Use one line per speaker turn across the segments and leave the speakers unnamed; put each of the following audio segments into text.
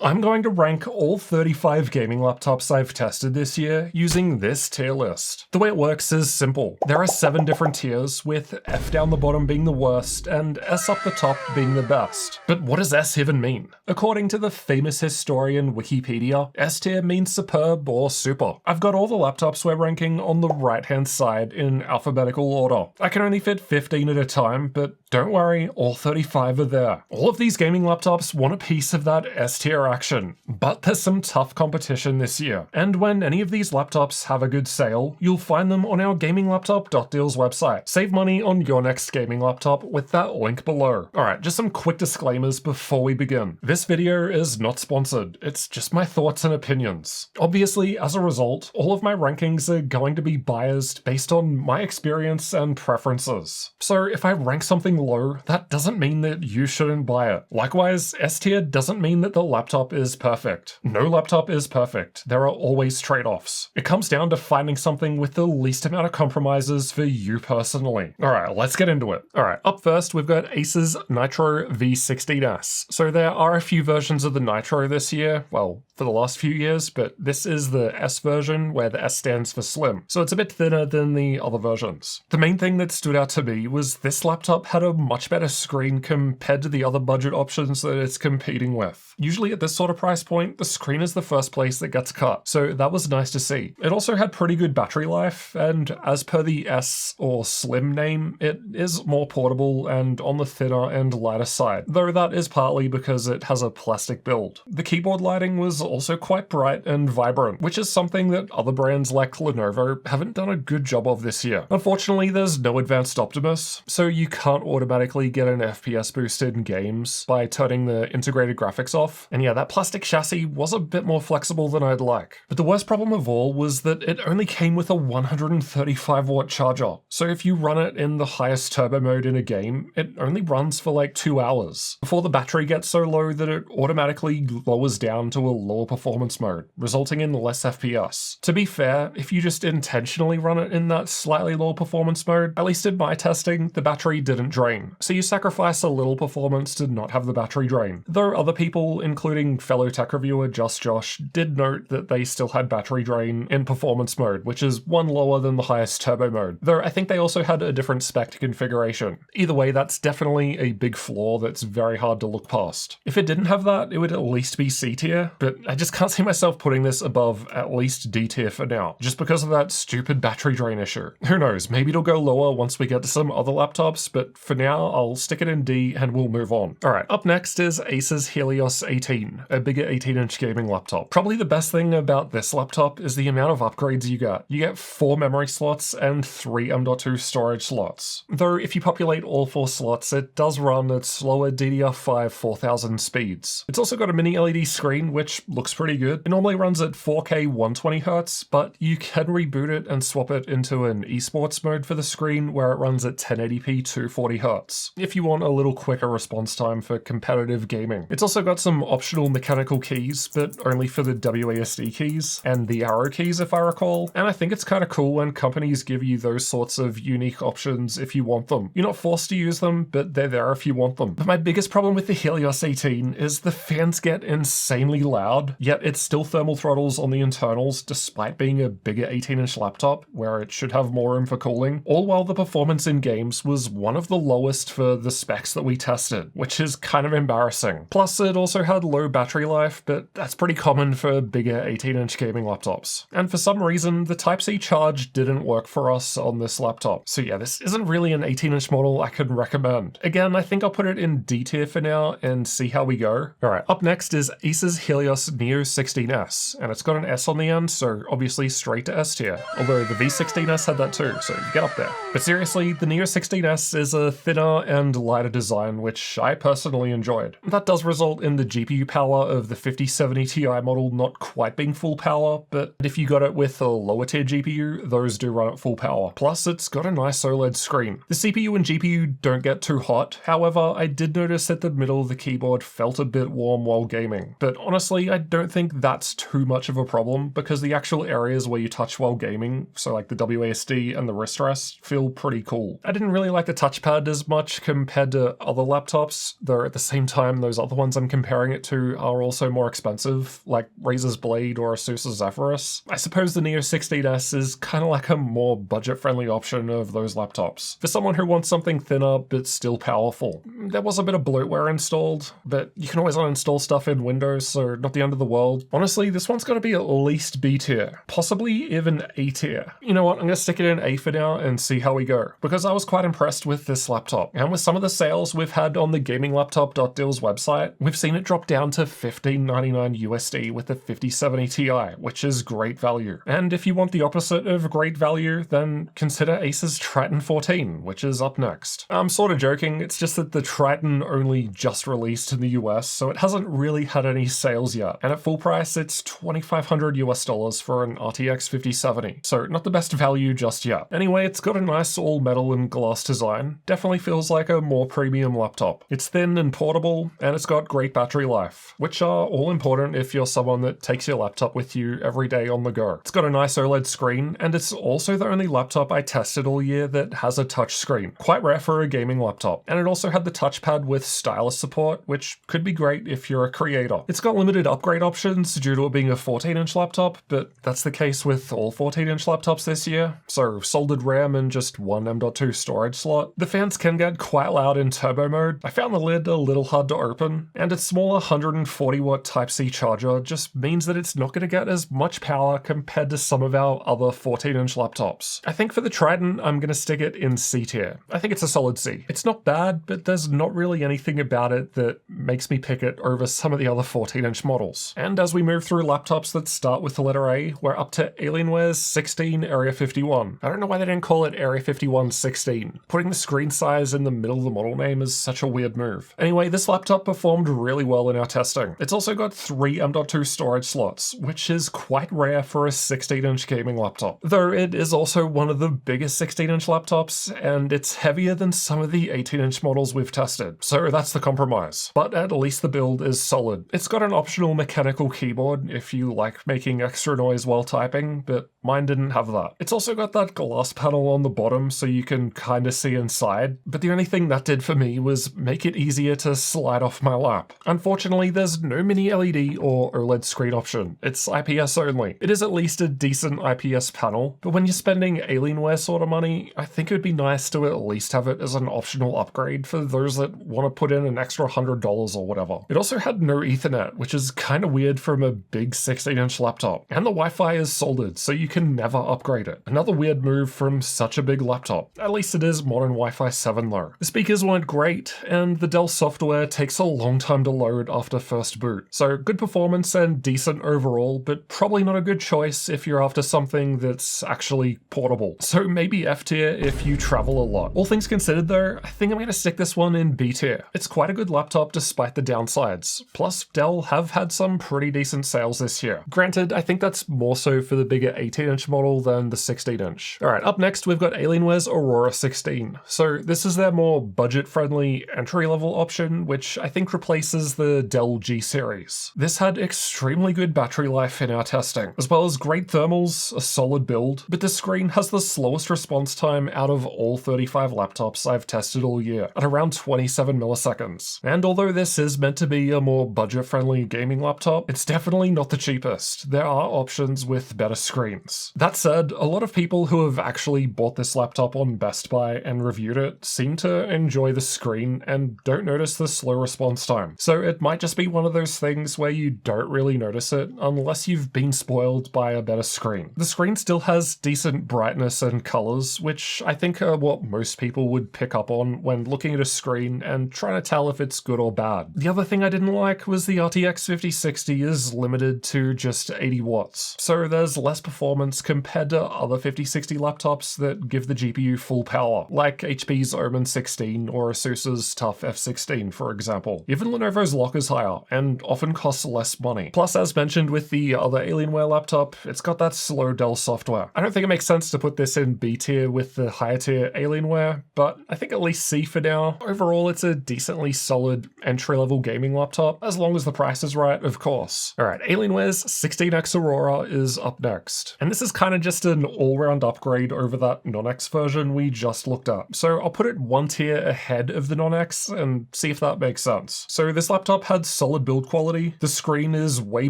I'm going to rank all 35 gaming laptops I've tested this year using this tier list. The way it works is simple. There are 7 different tiers, with F down the bottom being the worst and S up the top being the best. But what does S even mean? According to the famous historian Wikipedia, S tier means superb or super. I've got all the laptops we're ranking on the right-hand side in alphabetical order. I can only fit 15 at a time, but don't worry, all 35 are there. All of these gaming laptops want a piece of that S tier action, but there's some tough competition this year. And when any of these laptops have a good sale, you'll find them on our gaminglaptop.deals website. Save money on your next gaming laptop with that link below. Alright, just some quick disclaimers before we begin. This video is not sponsored, it's just my thoughts and opinions. Obviously, as a result, all of my rankings are going to be biased based on my experience and preferences. So if I rank something low, that doesn't mean that you shouldn't buy it. Likewise, S tier doesn't mean that the laptop is perfect. No laptop is perfect. There are always trade-offs. It comes down to finding something with the least amount of compromises for you personally. Alright, let's get into it. Alright, up first we've got Acer's Nitro V16S. So there are a few versions of the Nitro this year, well, for the last few years, but this is the S version where the S stands for slim, so it's a bit thinner than the other versions. The main thing that stood out to me was this laptop had a much better screen compared to the other budget options that it's competing with. Usually at this sort of price point, the screen is the first place that gets cut, so that was nice to see. It also had pretty good battery life, and as per the S or slim name, it is more portable and on the thinner and lighter side, though that is partly because it has a plastic build. The keyboard lighting was also quite bright and vibrant, which is something that other brands like Lenovo haven't done a good job of this year. Unfortunately, there's no advanced Optimus, so you can't automatically get an FPS boost in games by turning the integrated graphics off. And yeah, that plastic chassis was a bit more flexible than I'd like. But the worst problem of all was that it only came with a 135 watt charger. So if you run it in the highest turbo mode in a game, it only runs for like 2 hours before the battery gets so low that it automatically lowers down to a lower performance mode, resulting in less FPS. To be fair, if you just intentionally run it in that slightly lower performance mode, at least in my testing, the battery didn't drain. So you sacrifice a little performance to not have the battery drain. Though other people, including fellow tech reviewer Just Josh, did note that they still had battery drain in performance mode, which is one lower than the highest turbo mode. Though I think they also had a different spec configuration. Either way, that's definitely a big flaw that's very hard to look past. If it didn't have that, it would at least be C tier, but I just can't see myself putting this above at least D tier for now, just because of that stupid battery drain issue. Who knows, maybe it'll go lower once we get to some other laptops, but for now, I'll stick it in D and we'll move on. Alright, up next is Acer's Helios 18, a bigger 18-inch gaming laptop. Probably the best thing about this laptop is the amount of upgrades you get. You get 4 memory slots and 3 M.2 storage slots. Though if you populate all 4 slots, it does run at slower DDR5 4000 speeds. It's also got a mini LED screen, which looks pretty good. It normally runs at 4K 120Hz, but you can reboot it and swap it into an esports mode for the screen where it runs at 1080p 240Hz, if you want a little quicker response time for competitive gaming. It's also got some optional mechanical keys, but only for the WASD keys and the arrow keys if I recall, and I think it's kind of cool when companies give you those sorts of unique options if you want them. You're not forced to use them, but they're there if you want them. But my biggest problem with the Helios 18 is the fans get insanely loud, yet it still thermal throttles on the internals despite being a bigger 18-inch laptop where it should have more room for cooling, all while the performance in games was one of the lowest for the specs that we tested, which is kind of embarrassing. Plus it also had low battery life, but that's pretty common for bigger 18-inch gaming laptops. And for some reason, the Type-C charge didn't work for us on this laptop. So yeah, this isn't really an 18-inch model I could recommend. Again, I think I'll put it in D tier for now and see how we go. Alright, up next is Acer's Helios Neo 16S, and it's got an S on the end, so obviously straight to S tier. Although the V16S had that too, so you get up there. But seriously, the Neo 16S is a thinner and lighter design, which I personally enjoyed. That does result in the GPU power of the 5070 Ti model not quite being full power, but if you got it with a lower tier GPU, those do run at full power. Plus, it's got a nice OLED screen. The CPU and GPU don't get too hot, however, I did notice that the middle of the keyboard felt a bit warm while gaming. But honestly, I don't think that's too much of a problem, because the actual areas where you touch while gaming, so like the WASD and the wrist rest, feel pretty cool. I didn't really like the touchpad as much compared to other laptops, though at the same time those other ones I'm comparing it to are also more expensive, like Razer's Blade or ASUS Zephyrus. I suppose the Neo 16S is kind of like a more budget-friendly option of those laptops. For someone who wants something thinner but still powerful. There was a bit of bloatware installed, but you can always uninstall stuff in Windows, so not the end of the world. Honestly, this one's going to be at least B tier, possibly even A tier. You know what, I'm going to stick it in A for now and see how we go, because I was quite impressed with this laptop, and with some of the sales we've had on the gaminglaptop.deals website, we've seen it drop down to $15.99 USD with the 5070 Ti, which is great value. And if you want the opposite of great value, then consider Acer's Triton 14, which is up next. I'm sort of joking, it's just that the Triton only just released in the US, so it hasn't really had any sales yet, and at full price it's $2,500 US for an RTX 5070, so not the best value just yet. Anyway, it's got a nice all metal and glass design, definitely feels like a more premium laptop. It's thin and portable, and it's got great battery life, which are all important if you're someone that takes your laptop with you every day on the go. It's got a nice OLED screen, and it's also the only laptop I tested all year that has a touch screen, quite rare for a gaming laptop. And it also had the touchpad with stylus support, which could be great if you're a creator. It's got limited upgrade options due to it being a 14-inch laptop, but that's the case with all 14-inch laptops this year, so soldered RAM and just one M.2 storage slot. The fans can get quite loud in turbo mode. I found the lid a little hard to open, and its smaller 140-watt Type-C charger just means that it's not going to get as much power compared to some of our other 14-inch laptops. I think for the Triton, I'm going to stick it in C tier. I think it's a solid C. It's not bad, but there's not really anything about it that makes me pick it over some of the other 14-inch models. And as we move through laptops that start with the letter A, we're up to Alienware's 16 Area 51. I don't know why they didn't call it Area 51 16. Putting the screen size in the middle of the model name is such a weird move. Anyway, this laptop performed really well in our testing. It's also got 3 M.2 storage slots, which is quite rare for a 16-inch gaming laptop. Though it is also one of the biggest 16-inch laptops, and it's heavier than some of the 18-inch models we've tested, so that's the compromise. But at least the build is solid. It's got an optional mechanical keyboard if you like making extra noise while typing, but mine didn't have that. It's also got that glass panel on the bottom so you can kinda see inside, but the only thing that did for me was make it easier to slide off my lap. Unfortunately, there's no mini LED or OLED screen option. It's IPS only. It is at least a decent IPS panel, but when you're spending Alienware sort of money, I think it would be nice to at least have it as an optional upgrade for those that want to put in an extra $100 or whatever. It also had no Ethernet, which is kinda weird from a big 16-inch laptop, and the Wi-Fi is soldered, so you can never upgrade it. Another weird move from such a big laptop. At least it is modern Wi-Fi 7 though. The speakers weren't great, and the Dell software takes a long time to load after first boot. So good performance and decent overall, but probably not a good choice if you're after something that's actually portable. So maybe F tier if you travel a lot. All things considered though, I think I'm going to stick this one in B tier. It's quite a good laptop despite the downsides. Plus, Dell have had some pretty decent sales this year. Granted, I think that's more so for the bigger 18-inch model than the 16-inch. Alright, up next we've got Alienware's Aurora 16. So this is their more budget-friendly entry-level option, which I think replaces the Dell G series. This had extremely good battery life in our testing, as well as great thermals, a solid build, but the screen has the slowest response time out of all 35 laptops I've tested all year, at around 27 milliseconds. And although this is meant to be a more budget-friendly gaming laptop, it's definitely not the cheapest. There are options with better screens. That said, a lot of people who have actually bought this laptop on Best Buy and reviewed it seem to enjoy the screen and don't notice the slow response time. So it might just be one of those things where you don't really notice it unless you've been spoiled by a better screen. The screen still has decent brightness and colors, which I think are what most people would pick up on when looking at a screen and trying to tell if it's good or bad. The other thing I didn't like was the RTX 5060 is limited to just 80 watts, so there's less performance compared to other 5060 laptops that give the GPU full power, like HP's Omen 16 or ASUS's TUF F16 for example. Even Lenovo's LOQ is higher, and often costs less money. Plus, as mentioned with the other Alienware laptop, it's got that slow Dell software. I don't think it makes sense to put this in B tier with the higher tier Alienware, but I think at least C for now. Overall, it's a decently solid entry-level gaming laptop, as long as the price is right, of course. Alright, Alienware's 16X Aurora is up next, and this is kind of just an all-round upgrade over that non-X version we just looked at. So I'll put it one tier ahead of the non-X and see if that makes sense. So this laptop had solid build quality, the screen is way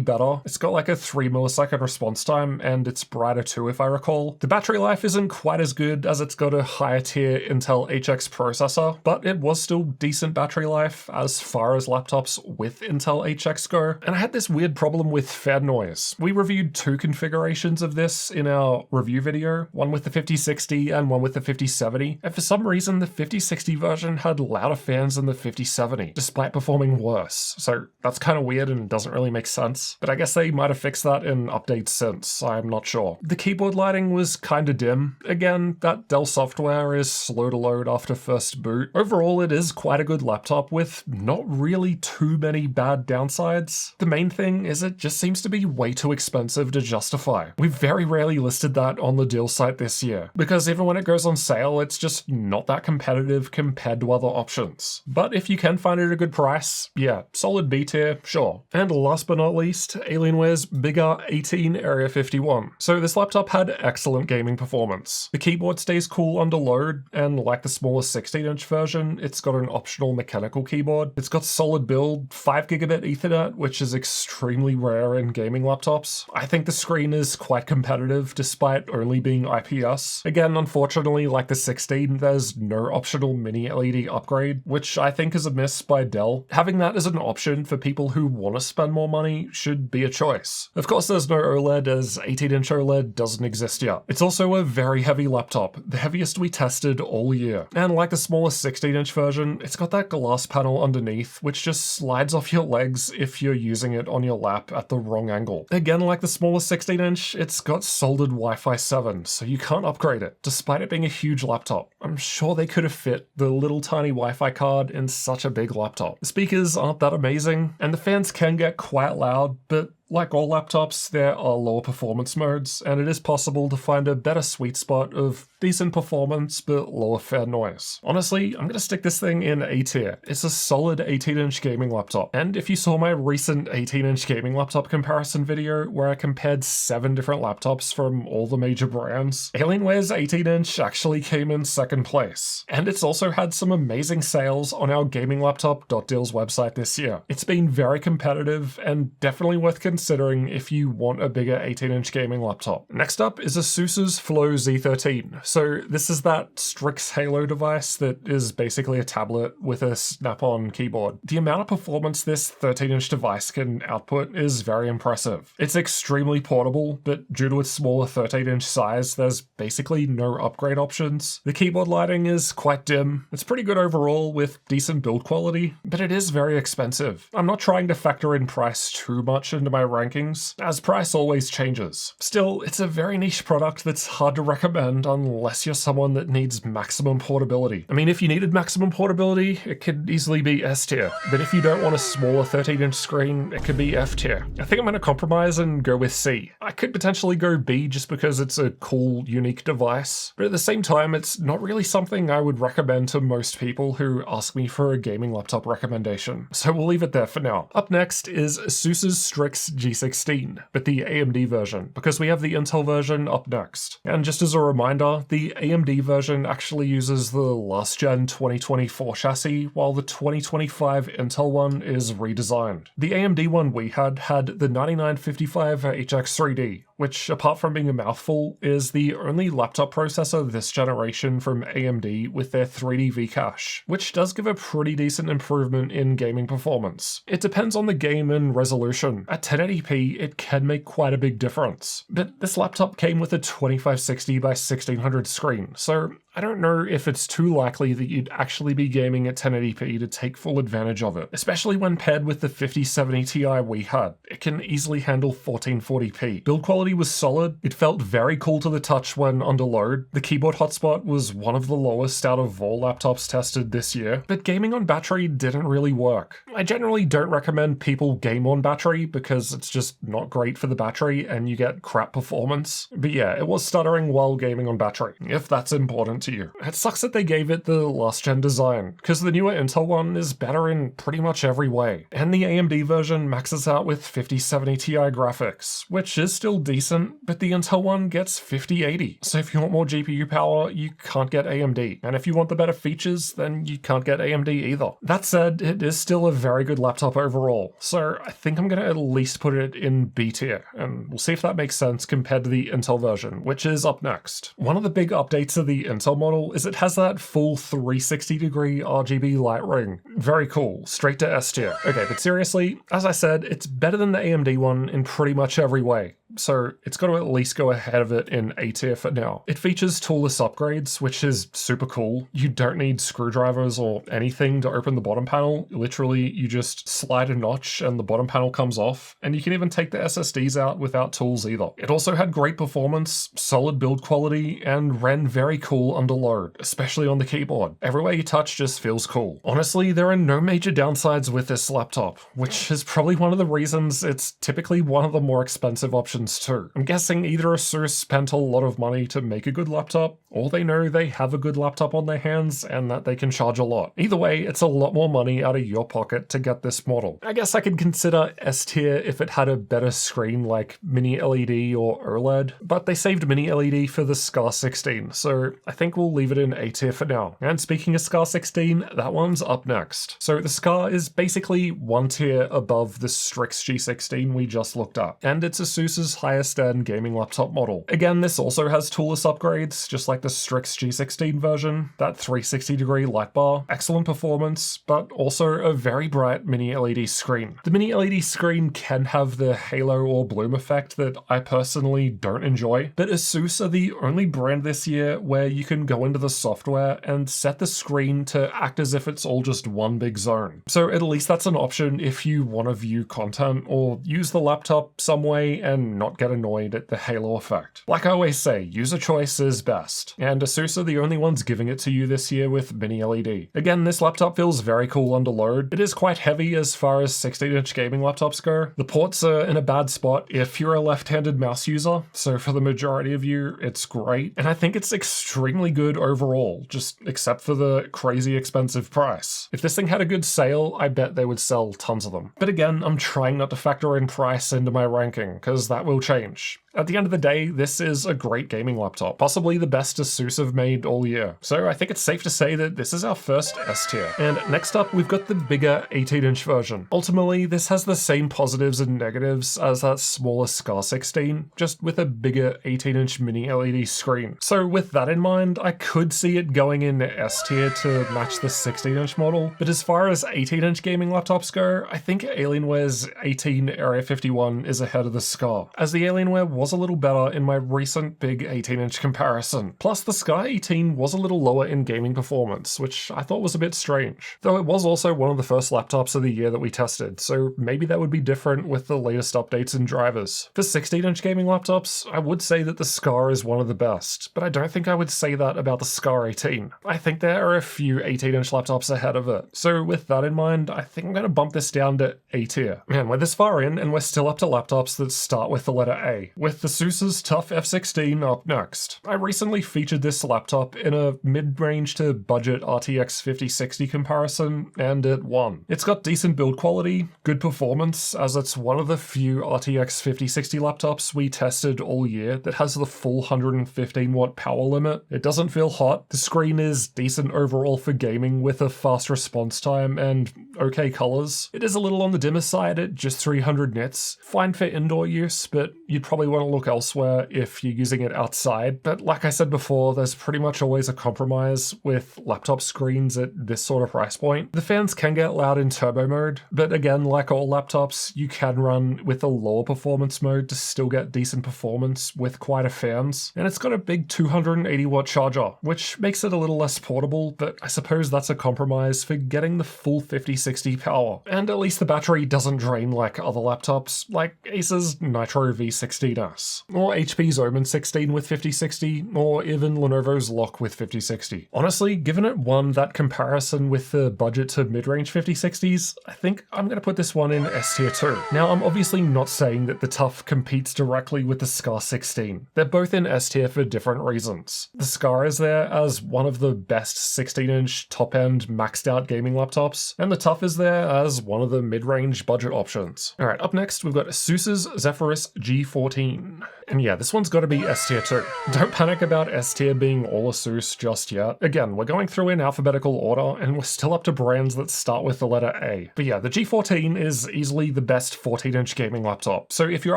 better, it's got like a 3 millisecond response time, and it's brighter too if I recall. The battery life isn't quite as good as it's got a higher tier Intel HX processor, but it was still decent battery life as far as laptops with Intel HX go. And I had this weird problem with fan noise. We reviewed 2 configurations of this in our review video, one with the 5060 and one with the 5070, and for some reason the 5060 version had louder fans than the 5070, despite performing worse. So that's kind of weird and doesn't really make sense, but I guess they might have fixed that in updates since, I'm not sure. The keyboard lighting was kinda dim. Again, that Dell software is slow to load after first boot. Overall, it is quite a good laptop with not really too many bad downsides. The main thing is it just seems to be way too expensive to justify. We've very rarely listed that on the deal site this year, because even when it goes on sale, it's just not that competitive compared to other options. But if you can find it at a good price, yeah, solid B tier, sure. And last but not least, Alienware's Big R18 Area 51. So this laptop had excellent gaming performance. The keyboard stays cool under load, and like the smaller 16-inch version, it's got an optional mechanical keyboard. It's got solid build, 5 gigabit Ethernet, which is extremely rare in gaming laptops. I think the screen is quite competitive despite only being IPS. Again, unfortunately, like the 16, there's no optional mini LED upgrade, which I think is a miss by Dell. Having that as an option for people who want to spend more money should be a choice. Of course, there's no OLED, as 18-inch OLED doesn't exist yet. It's also a very heavy laptop, the heaviest we tested all year. And like the smaller 16-inch version, it's got that glass panel underneath, which just slides off your legs if you're using it on your lap at the wrong angle. Again, like the smaller 16-inch, it's got soldered Wi-Fi 7, so you can't upgrade it, despite it being a huge laptop. I'm sure they could have fit the little tiny Wi-Fi card in such a big laptop. The speakers aren't that amazing, and the fans can get quite loud, but like all laptops, there are lower performance modes, and it is possible to find a better sweet spot of decent performance but lower fan noise. Honestly, I'm gonna stick this thing in A tier. It's a solid 18-inch gaming laptop, and if you saw my recent 18-inch gaming laptop comparison video where I compared 7 different laptops from all the major brands, Alienware's 18-inch actually came in second place. And it's also had some amazing sales on our gaminglaptop.deals website this year. It's been very competitive and definitely worth considering if you want a bigger 18-inch gaming laptop. Next up is ASUS's Flow Z13. So this is that Strix Halo device that is basically a tablet with a snap-on keyboard. The amount of performance this 13-inch device can output is very impressive. It's extremely portable, but due to its smaller 13-inch size, there's basically no upgrade options. The keyboard lighting is quite dim. It's pretty good overall with decent build quality, but it is very expensive. I'm not trying to factor in price too much into my rankings, as price always changes. Still, it's a very niche product that's hard to recommend unless you're someone that needs maximum portability. I mean, if you needed maximum portability, it could easily be S tier, but if you don't want a smaller 13-inch screen, it could be F tier. I think I'm going to compromise and go with C. I could potentially go B just because it's a cool, unique device, but at the same time, it's not really something I would recommend to most people who ask me for a gaming laptop recommendation. So we'll leave it there for now. Up next is ASUS's Strix G16, but the AMD version, because we have the Intel version up next. And just as a reminder, the AMD version actually uses the last gen 2024 chassis, while the 2025 Intel one is redesigned. The AMD one we had the 9955 HX3D, which, apart from being a mouthful, is the only laptop processor this generation from AMD with their 3D V-cache, which does give a pretty decent improvement in gaming performance. It depends on the game and resolution. At 1080p, it can make quite a big difference. But this laptop came with a 2560 by 1600 screen, so I don't know if it's too likely that you'd actually be gaming at 1080p to take full advantage of it, especially when paired with the 5070 Ti we had. It can easily handle 1440p. Build quality was solid, it felt very cool to the touch when under load, the keyboard hotspot was one of the lowest out of all laptops tested this year, but gaming on battery didn't really work. I generally don't recommend people game on battery because it's just not great for the battery and you get crap performance, but yeah, it was stuttering while gaming on battery, if that's important to you. It sucks that they gave it the last gen design, because the newer Intel one is better in pretty much every way. And the AMD version maxes out with 5070 Ti graphics, which is still decent, but the Intel one gets 5080. So if you want more GPU power, you can't get AMD. And if you want the better features, then you can't get AMD either. That said, it is still a very good laptop overall, so I think I'm going to at least put it in B tier, and we'll see if that makes sense compared to the Intel version, which is up next. One of the big updates of the Intel model is it has that full 360-degree RGB light ring. Very cool, straight to S tier. Okay, but seriously, as I said, it's better than the AMD one in pretty much every way, so it's got to at least go ahead of it in A tier for now. It features toolless upgrades, which is super cool. You don't need screwdrivers or anything to open the bottom panel. Literally, you just slide a notch and the bottom panel comes off, and you can even take the SSDs out without tools either. It also had great performance, solid build quality, and ran very cool under load, especially on the keyboard. Everywhere you touch just feels cool. Honestly, there are no major downsides with this laptop, which is probably one of the reasons it's typically one of the more expensive options too. I'm guessing either ASUS spent a lot of money to make a good laptop, or they know they have a good laptop on their hands and that they can charge a lot. Either way, it's a lot more money out of your pocket to get this model. I guess I could consider S tier if it had a better screen like mini LED or OLED, but they saved mini LED for the SCAR 16, so I think we'll leave it in A tier for now. And speaking of SCAR 16, that one's up next. So the SCAR is basically one tier above the Strix G16 we just looked at, and it's ASUS's highest end gaming laptop model. Again, this also has toolless upgrades, just like the Strix G16 version, that 360-degree light bar, excellent performance, but also a very bright mini LED screen. The mini LED screen can have the halo or bloom effect that I personally don't enjoy, but ASUS are the only brand this year where you can go into the software and set the screen to act as if it's all just one big zone. So at least that's an option if you want to view content or use the laptop some way and not get annoyed at the halo effect. Like I always say, user choice is best, and ASUS are the only ones giving it to you this year with mini LED. Again, this laptop feels very cool under load. It is quite heavy as far as 16-inch gaming laptops go. The ports are in a bad spot if you're a left-handed mouse user, so for the majority of you, it's great. And I think it's extremely good overall, just except for the crazy expensive price. If this thing had a good sale, I bet they would sell tons of them. But again, I'm trying not to factor in price into my ranking, because that will change. At the end of the day, this is a great gaming laptop, possibly the best ASUS have made all year. So I think it's safe to say that this is our first S tier. And next up, we've got the bigger 18-inch version. Ultimately, this has the same positives and negatives as that smaller SCAR 16, just with a bigger 18-inch mini LED screen. So with that in mind, I could see it going in S tier to match the 16-inch model, but as far as 18-inch gaming laptops go, I think Alienware's 18 Area 51 is ahead of the SCAR, as the Alienware was a little better in my recent big 18-inch comparison. Plus, the SCAR 18 was a little lower in gaming performance, which I thought was a bit strange. Though it was also one of the first laptops of the year that we tested, so maybe that would be different with the latest updates and drivers. For 16-inch gaming laptops, I would say that the SCAR is one of the best, but I don't think I would say that about the SCAR 18. I think there are a few 18-inch laptops ahead of it. So with that in mind, I think I'm going to bump this down to A tier. Man, we're this far in, and we're still up to laptops that start with the letter A, with the ASUS's Tough F16 up next. I recently featured this laptop in a mid-range to budget RTX 5060 comparison, and it won. It's got decent build quality, good performance, as it's one of the few RTX 5060 laptops we tested all year that has the full 115 watt power limit. It doesn't feel hot, the screen is decent overall for gaming with a fast response time and okay colors. It is a little on the dimmer side at just 300 nits, fine for indoor use, but you'd probably want to look elsewhere if you're using it outside. But like I said before, there's pretty much always a compromise with laptop screens at this sort of price point. The fans can get loud in turbo mode, but again, like all laptops, you can run with a lower performance mode to still get decent performance with quieter fans. And it's got a big 280 watt charger, which makes it a little less portable, but I suppose that's a compromise for getting the full 5060 5060 power, and at least the battery doesn't drain like other laptops, like Acer's Nitro V16S, or HP's Omen 16 with 5060, or even Lenovo's LOQ with 5060. Honestly, given it won that comparison with the budget to mid-range 5060s, I think I'm going to put this one in S tier too. Now, I'm obviously not saying that the TUF competes directly with the SCAR 16. They're both in S tier for different reasons. The SCAR is there as one of the best 16-inch top-end maxed-out gaming laptops, and the TUF is there as one of the mid-range budget options. Alright, up next we've got ASUS's Zephyrus G14. And yeah, this one's got to be S tier too. Don't panic about S tier being all ASUS just yet. Again, we're going through in alphabetical order, and we're still up to brands that start with the letter A. But yeah, the G14 is easily the best 14-inch gaming laptop, so if you're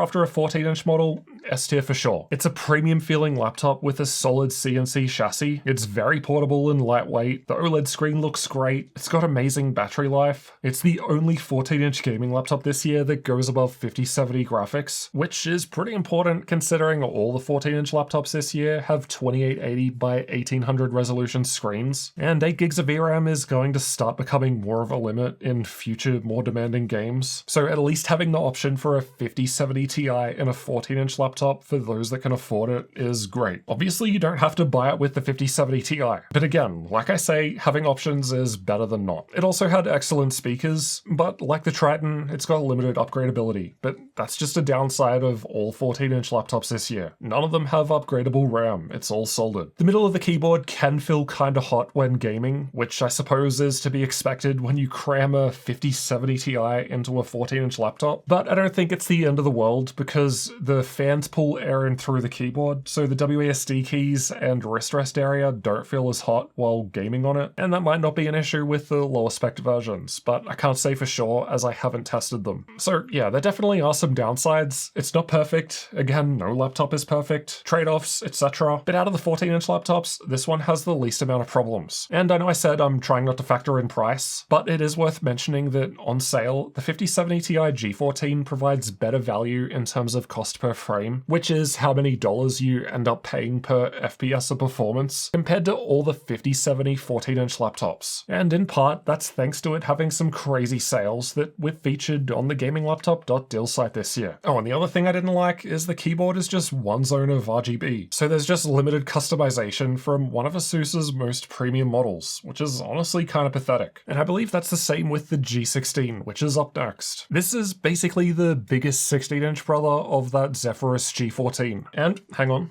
after a 14-inch model, S tier for sure. It's a premium feeling laptop with a solid CNC chassis. It's very portable and lightweight. The OLED screen looks great. It's got amazing battery life. It's the only 14-inch gaming laptop this year that goes above 5070 graphics, which is pretty important considering all the 14-inch laptops this year have 2880 by 1800 resolution screens, and 8 gigs of VRAM is going to start becoming more of a limit in future more demanding games. So at least having the option for a 5070 Ti in a 14-inch laptop for those that can afford it is great. Obviously, you don't have to buy it with the 5070 Ti, but again, like I say, having options is better than not. It also had excellent speakers, but like the Triton, it's got limited upgradability, but that's just a downside of all 14-inch laptops this year. None of them have upgradable RAM, it's all soldered. The middle of the keyboard can feel kinda hot when gaming, which I suppose is to be expected when you cram a 5070 Ti into a 14-inch laptop, but I don't think it's the end of the world because the fans pull air in through the keyboard, so the WASD keys and wrist rest area don't feel as hot while gaming on it, and that might not be an issue with the lower spec versions, but I can't say for sure as I haven't tested them. So yeah, there definitely are some downsides. It's not perfect. Again, no laptop is perfect. Trade-offs, etc. But out of the 14-inch laptops, this one has the least amount of problems. And I know I said I'm trying not to factor in price, but it is worth mentioning that on sale, the 5070 Ti G14 provides better value in terms of cost per frame, which is how many dollars you end up paying per FPS of performance, compared to all the 5070 14-inch laptops. And in part, that's thanks to it having some crazy sales that we've featured on the GamingLaptop.deal site this year. Oh, and the other thing I didn't like is the keyboard is just one zone of RGB, so there's just limited customization from one of ASUS's most premium models, which is honestly kind of pathetic. And I believe that's the same with the G16, which is up next. This is basically the biggest 16-inch brother of that Zephyrus G14. And hang on.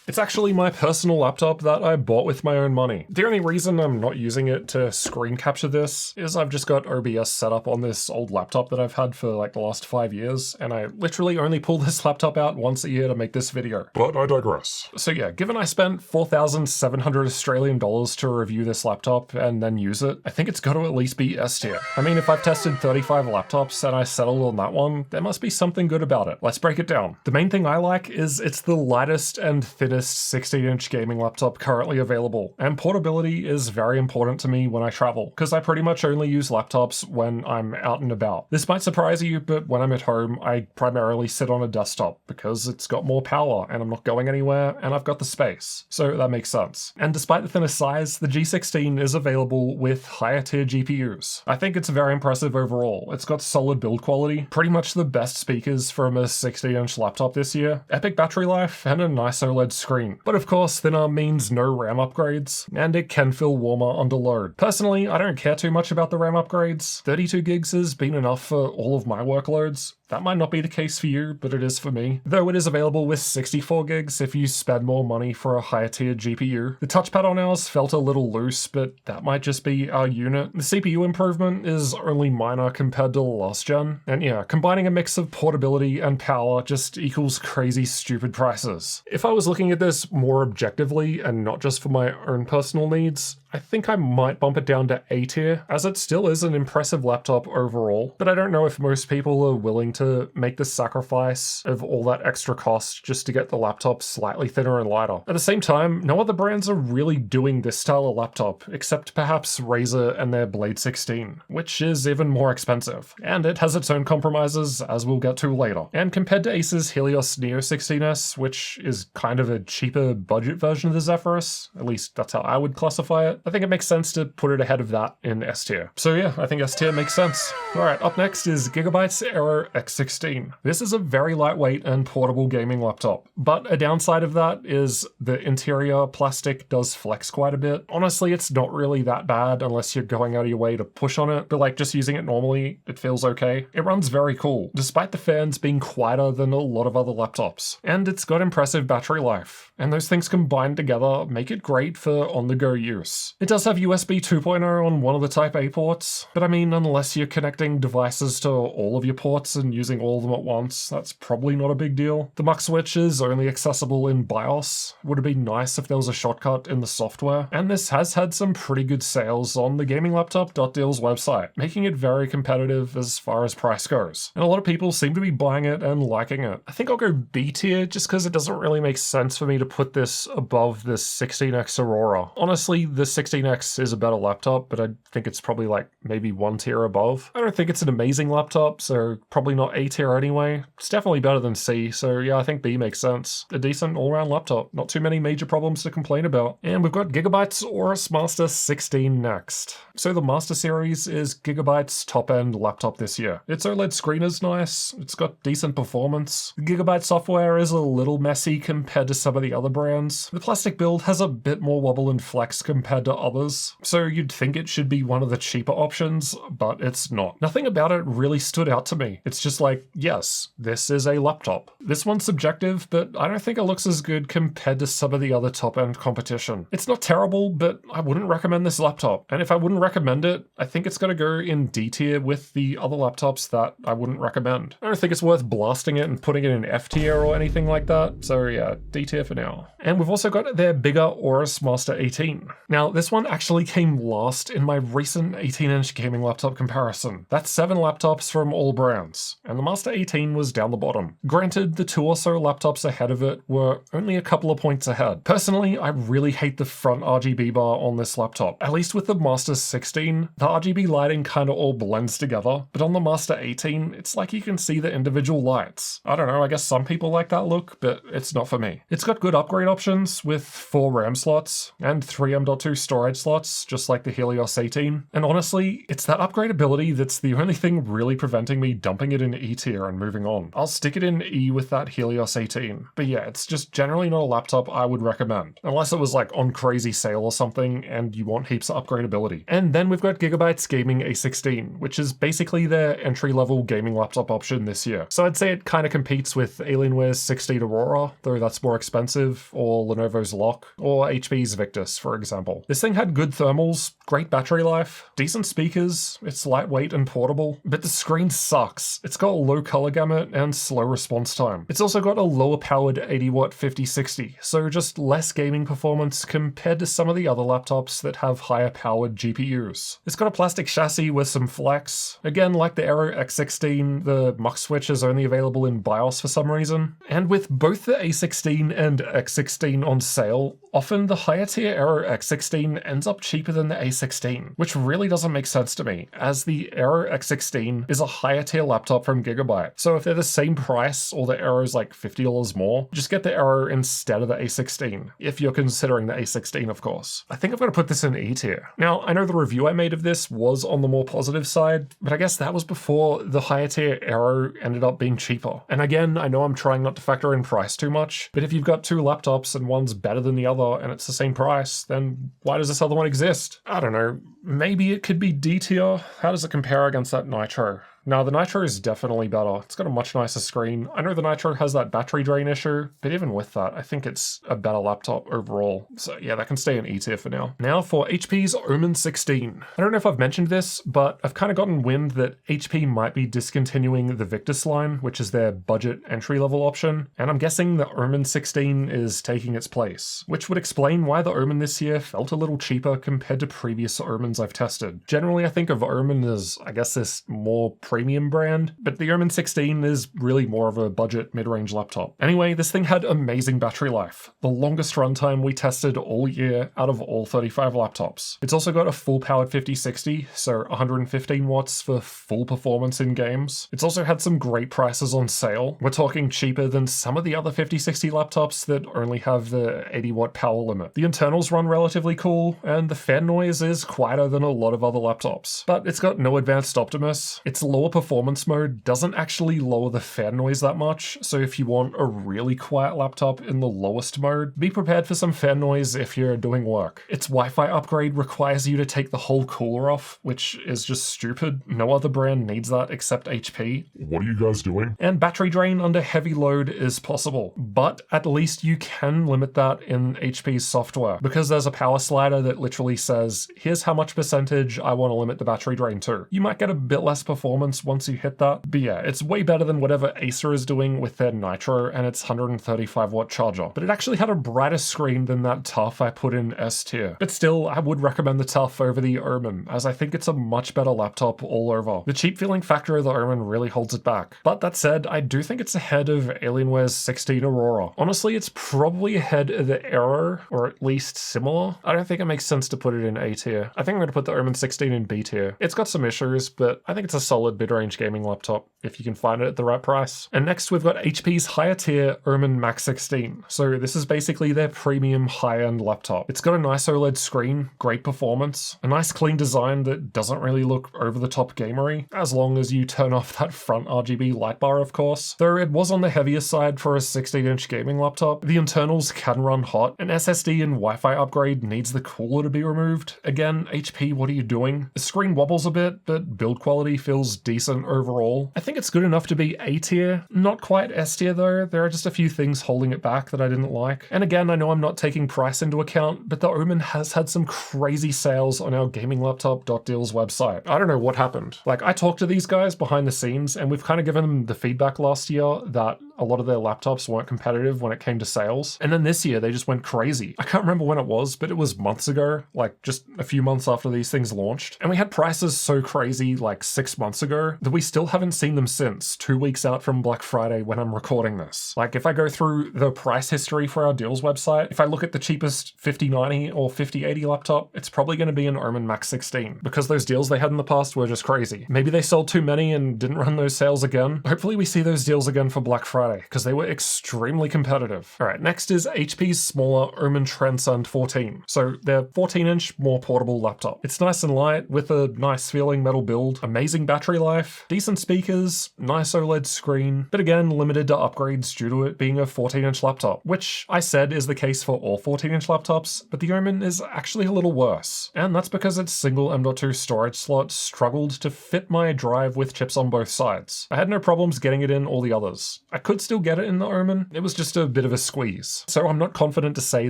It's actually my personal laptop that I bought with my own money. The only reason I'm not using it to screen capture this is I've just got OBS set up on this old laptop that I've had for like the last 5 years, and I literally only pull this laptop out once a year to make this video. But I digress. So yeah, given I spent 4,700 Australian dollars to review this laptop and then use it, I think it's got to at least be S tier. I mean, if I've tested 35 laptops and I settled on that one, there must be something good about it. Let's break it down. The main thing I like is it's the lightest and thinnest 16-inch gaming laptop currently available, and portability is very important to me when I travel, because I pretty much only use laptops when I'm out and about. This might surprise you, but when I'm at home, I primarily sit on a desktop, because it's got more power, and I'm not going anywhere, and I've got the space. So that makes sense. And despite the thinner size, the G16 is available with higher tier GPUs. I think it's very impressive overall. It's got solid build quality, pretty much the best speakers from a 16-inch laptop this year, epic battery life, and a nice OLED screen. But of course, thinner means no RAM upgrades, and it can feel warmer under load. Personally, I don't care too much about the RAM upgrades. 32 gigs has been enough for all of my workloads. That might not be the case for you, but it is for me. Though it is available with 64 gigs if you spend more money for a higher tier GPU. The touchpad on ours felt a little loose, but that might just be our unit. The CPU improvement is only minor compared to the last gen. And yeah, combining a mix of portability and power just equals crazy stupid prices. If I was looking at this more objectively and not just for my own personal needs, I think I might bump it down to A tier, as it still is an impressive laptop overall, but I don't know if most people are willing to make the sacrifice of all that extra cost just to get the laptop slightly thinner and lighter. At the same time, no other brands are really doing this style of laptop, except perhaps Razer and their Blade 16, which is even more expensive. And it has its own compromises, as we'll get to later. And compared to Acer's Helios Neo 16S, which is kind of a cheaper budget version of the Zephyrus, at least that's how I would classify it, I think it makes sense to put it ahead of that in S tier. So yeah, I think S tier makes sense. Alright, up next is Gigabyte's Aero X16. This is a very lightweight and portable gaming laptop, but a downside of that is the interior plastic does flex quite a bit. Honestly, it's not really that bad unless you're going out of your way to push on it, but like just using it normally, it feels okay. It runs very cool, despite the fans being quieter than a lot of other laptops. And it's got impressive battery life, and those things combined together make it great for on-the-go use. It does have USB 2.0 on one of the Type A ports, but I mean, unless you're connecting devices to all of your ports and using all of them at once, that's probably not a big deal. The MUX switch is only accessible in BIOS. Would have been nice if there was a shortcut in the software, and this has had some pretty good sales on the GamingLaptop.deal's website, making it very competitive as far as price goes. And a lot of people seem to be buying it and liking it. I think I'll go B tier just because it doesn't really make sense for me to put this above the 16X Aurora. Honestly, the 16X is a better laptop, but I think it's probably like maybe 1 tier above. I don't think it's an amazing laptop, so probably not A tier anyway. It's definitely better than C, so yeah, I think B makes sense. A decent all-around laptop, not too many major problems to complain about. And we've got Gigabyte's Aorus Master 16 next. So the Master series is Gigabyte's top-end laptop this year. Its OLED screen is nice, it's got decent performance. The Gigabyte software is a little messy compared to some of the other brands. The plastic build has a bit more wobble and flex compared to others, so you'd think it should be one of the cheaper options, but it's not. Nothing about it really stood out to me. It's just like, yes, this is a laptop. This one's subjective, but I don't think it looks as good compared to some of the other top-end competition. It's not terrible, but I wouldn't recommend this laptop. And if I wouldn't recommend it, I think it's gonna go in D tier with the other laptops that I wouldn't recommend. I don't think it's worth blasting it and putting it in F tier or anything like that, so yeah, D tier for now. And we've also got their bigger Aorus Master 18. Now, this one actually came last in my recent 18-inch gaming laptop comparison. That's 7 laptops from all brands, and the Master 18 was down the bottom. Granted, the 2 or so laptops ahead of it were only a couple of points ahead. Personally, I really hate the front RGB bar on this laptop. At least with the Master 16, the RGB lighting kind of all blends together, but on the Master 18, it's like you can see the individual lights. I don't know, I guess some people like that look, but it's not for me. It's got good upgrade options with 4 RAM slots and 3 M.2 storage slots, just like the Helios 18. And honestly, it's that upgradability that's the only thing really preventing me dumping it in E tier and moving on. I'll stick it in E with that Helios 18. But yeah, it's just generally not a laptop I would recommend, unless it was like on crazy sale or something and you want heaps of upgradability. And then we've got Gigabyte's Gaming A16, which is basically their entry-level gaming laptop option this year. So I'd say it kind of competes with Alienware's 16 Aurora, though that's more expensive, or Lenovo's LOQ, or HP's Victus, for example. This thing had good thermals, great battery life, decent speakers, it's lightweight and portable, but the screen sucks. It's got low color gamut and slow response time. It's also got a lower powered 80-watt 5060, so just less gaming performance compared to some of the other laptops that have higher powered GPUs. It's got a plastic chassis with some flex. Again, like the Aero X16, the MUX switch is only available in BIOS for some reason. And with both the A16 and X16 on sale, often the higher tier Aero X16 ends up cheaper than the A16, which really doesn't make sense to me, as the Aero X16 is a higher tier laptop from Gigabyte. So if they're the same price or the Aero's like $50 more, just get the Aero instead of the A16, if you're considering the A16, of course. I think I'm going to put this in E tier. Now, I know the review I made of this was on the more positive side, but I guess that was before the higher tier Aero ended up being cheaper. And again, I know I'm trying not to factor in price too much, but if you've got 2 laptops and one's better than the other and it's the same price, then why does this other one exist? I don't know. Maybe it could be D tier? How does it compare against that Nitro? No, the Nitro is definitely better. It's got a much nicer screen. I know the Nitro has that battery drain issue, but even with that, I think it's a better laptop overall. So yeah, that can stay in E tier for now. Now for HP's Omen 16. I don't know if I've mentioned this, but I've kind of gotten wind that HP might be discontinuing the Victus line, which is their budget entry-level option, and I'm guessing the Omen 16 is taking its place, which would explain why the Omen this year felt a little cheaper compared to previous Omens I've tested. Generally, I think of Omen as, I guess, this more premium brand, but the Omen 16 is really more of a budget mid-range laptop. Anyway, this thing had amazing battery life, the longest runtime we tested all year out of all 35 laptops. It's also got a full-powered 5060, so 115 watts for full performance in games. It's also had some great prices on sale. We're talking cheaper than some of the other 5060 laptops that only have the 80 watt power limit. The internals run relatively cool, and the fan noise is quieter than a lot of other laptops. But it's got no advanced Optimus. Its lower performance mode doesn't actually lower the fan noise that much, so if you want a really quiet laptop in the lowest mode, be prepared for some fan noise if you're doing work. Its Wi-Fi upgrade requires you to take the whole cooler off, which is just stupid. No other brand needs that except HP.
What are you guys doing?
And battery drain under heavy load is possible, but at least you can limit that in HP's software, because there's a power slider that literally says, here's how much percentage I want to limit the battery drain to. You might get a bit less performance once you hit that, but yeah, it's way better than whatever Acer is doing with their Nitro and its 135 watt charger. But it actually had a brighter screen than that TUF I put in S tier. But still, I would recommend the TUF over the Omen, as I think it's a much better laptop all over. The cheap feeling factor of the Omen really holds it back. But that said, I do think it's ahead of Alienware's 16 Aurora. Honestly, it's probably ahead of the Aero, or at least similar. I don't think it makes sense to put it in A tier. I think I'm going to put the Omen 16 in B tier. It's got some issues, but I think it's a solid mid-range gaming laptop if you can find it at the right price. And next we've got HP's higher tier Omen MAX 16. So this is basically their premium high-end laptop. It's got a nice OLED screen, great performance, a nice clean design that doesn't really look over-the-top gamery, as long as you turn off that front RGB light bar, of course. Though it was on the heavier side for a 16-inch gaming laptop, the internals can run hot. An SSD and Wi-Fi upgrade needs the cooler to be removed. Again, HP, what are you doing? The screen wobbles a bit, but build quality feels decent overall. I think it's good enough to be A tier, not quite S tier though. There are just a few things holding it back that I didn't like. And again, I know I'm not taking price into account, but the Omen has had some crazy sales on our gaminglaptop.deals website. I don't know what happened. Like, I talked to these guys behind the scenes, and we've kind of given them the feedback last year that a lot of their laptops weren't competitive when it came to sales. And then this year, they just went crazy. I can't remember when it was, but it was months ago, like just a few months after these things launched. And we had prices so crazy like 6 months ago that we still haven't seen them since, 2 weeks out from Black Friday when I'm recording this. Like, if I go through the price history for our deals website, if I look at the cheapest 5090 or 5080 laptop, it's probably going to be an Omen MAX 16, because those deals they had in the past were just crazy. Maybe they sold too many and didn't run those sales again. Hopefully we see those deals again for Black Friday, because they were extremely competitive. All right, next is HP's smaller Omen Transcend 14. So their 14-inch, more portable laptop. It's nice and light with a nice feeling metal build, amazing battery life, decent speakers, nice OLED screen, but again, limited to upgrades due to it being a 14-inch laptop, which I said is the case for all 14-inch laptops, but the Omen is actually a little worse. And that's because its single M.2 storage slot struggled to fit my drive with chips on both sides. I had no problems getting it in all the others. I could still get it in the Omen, it was just a bit of a squeeze. So I'm not confident to say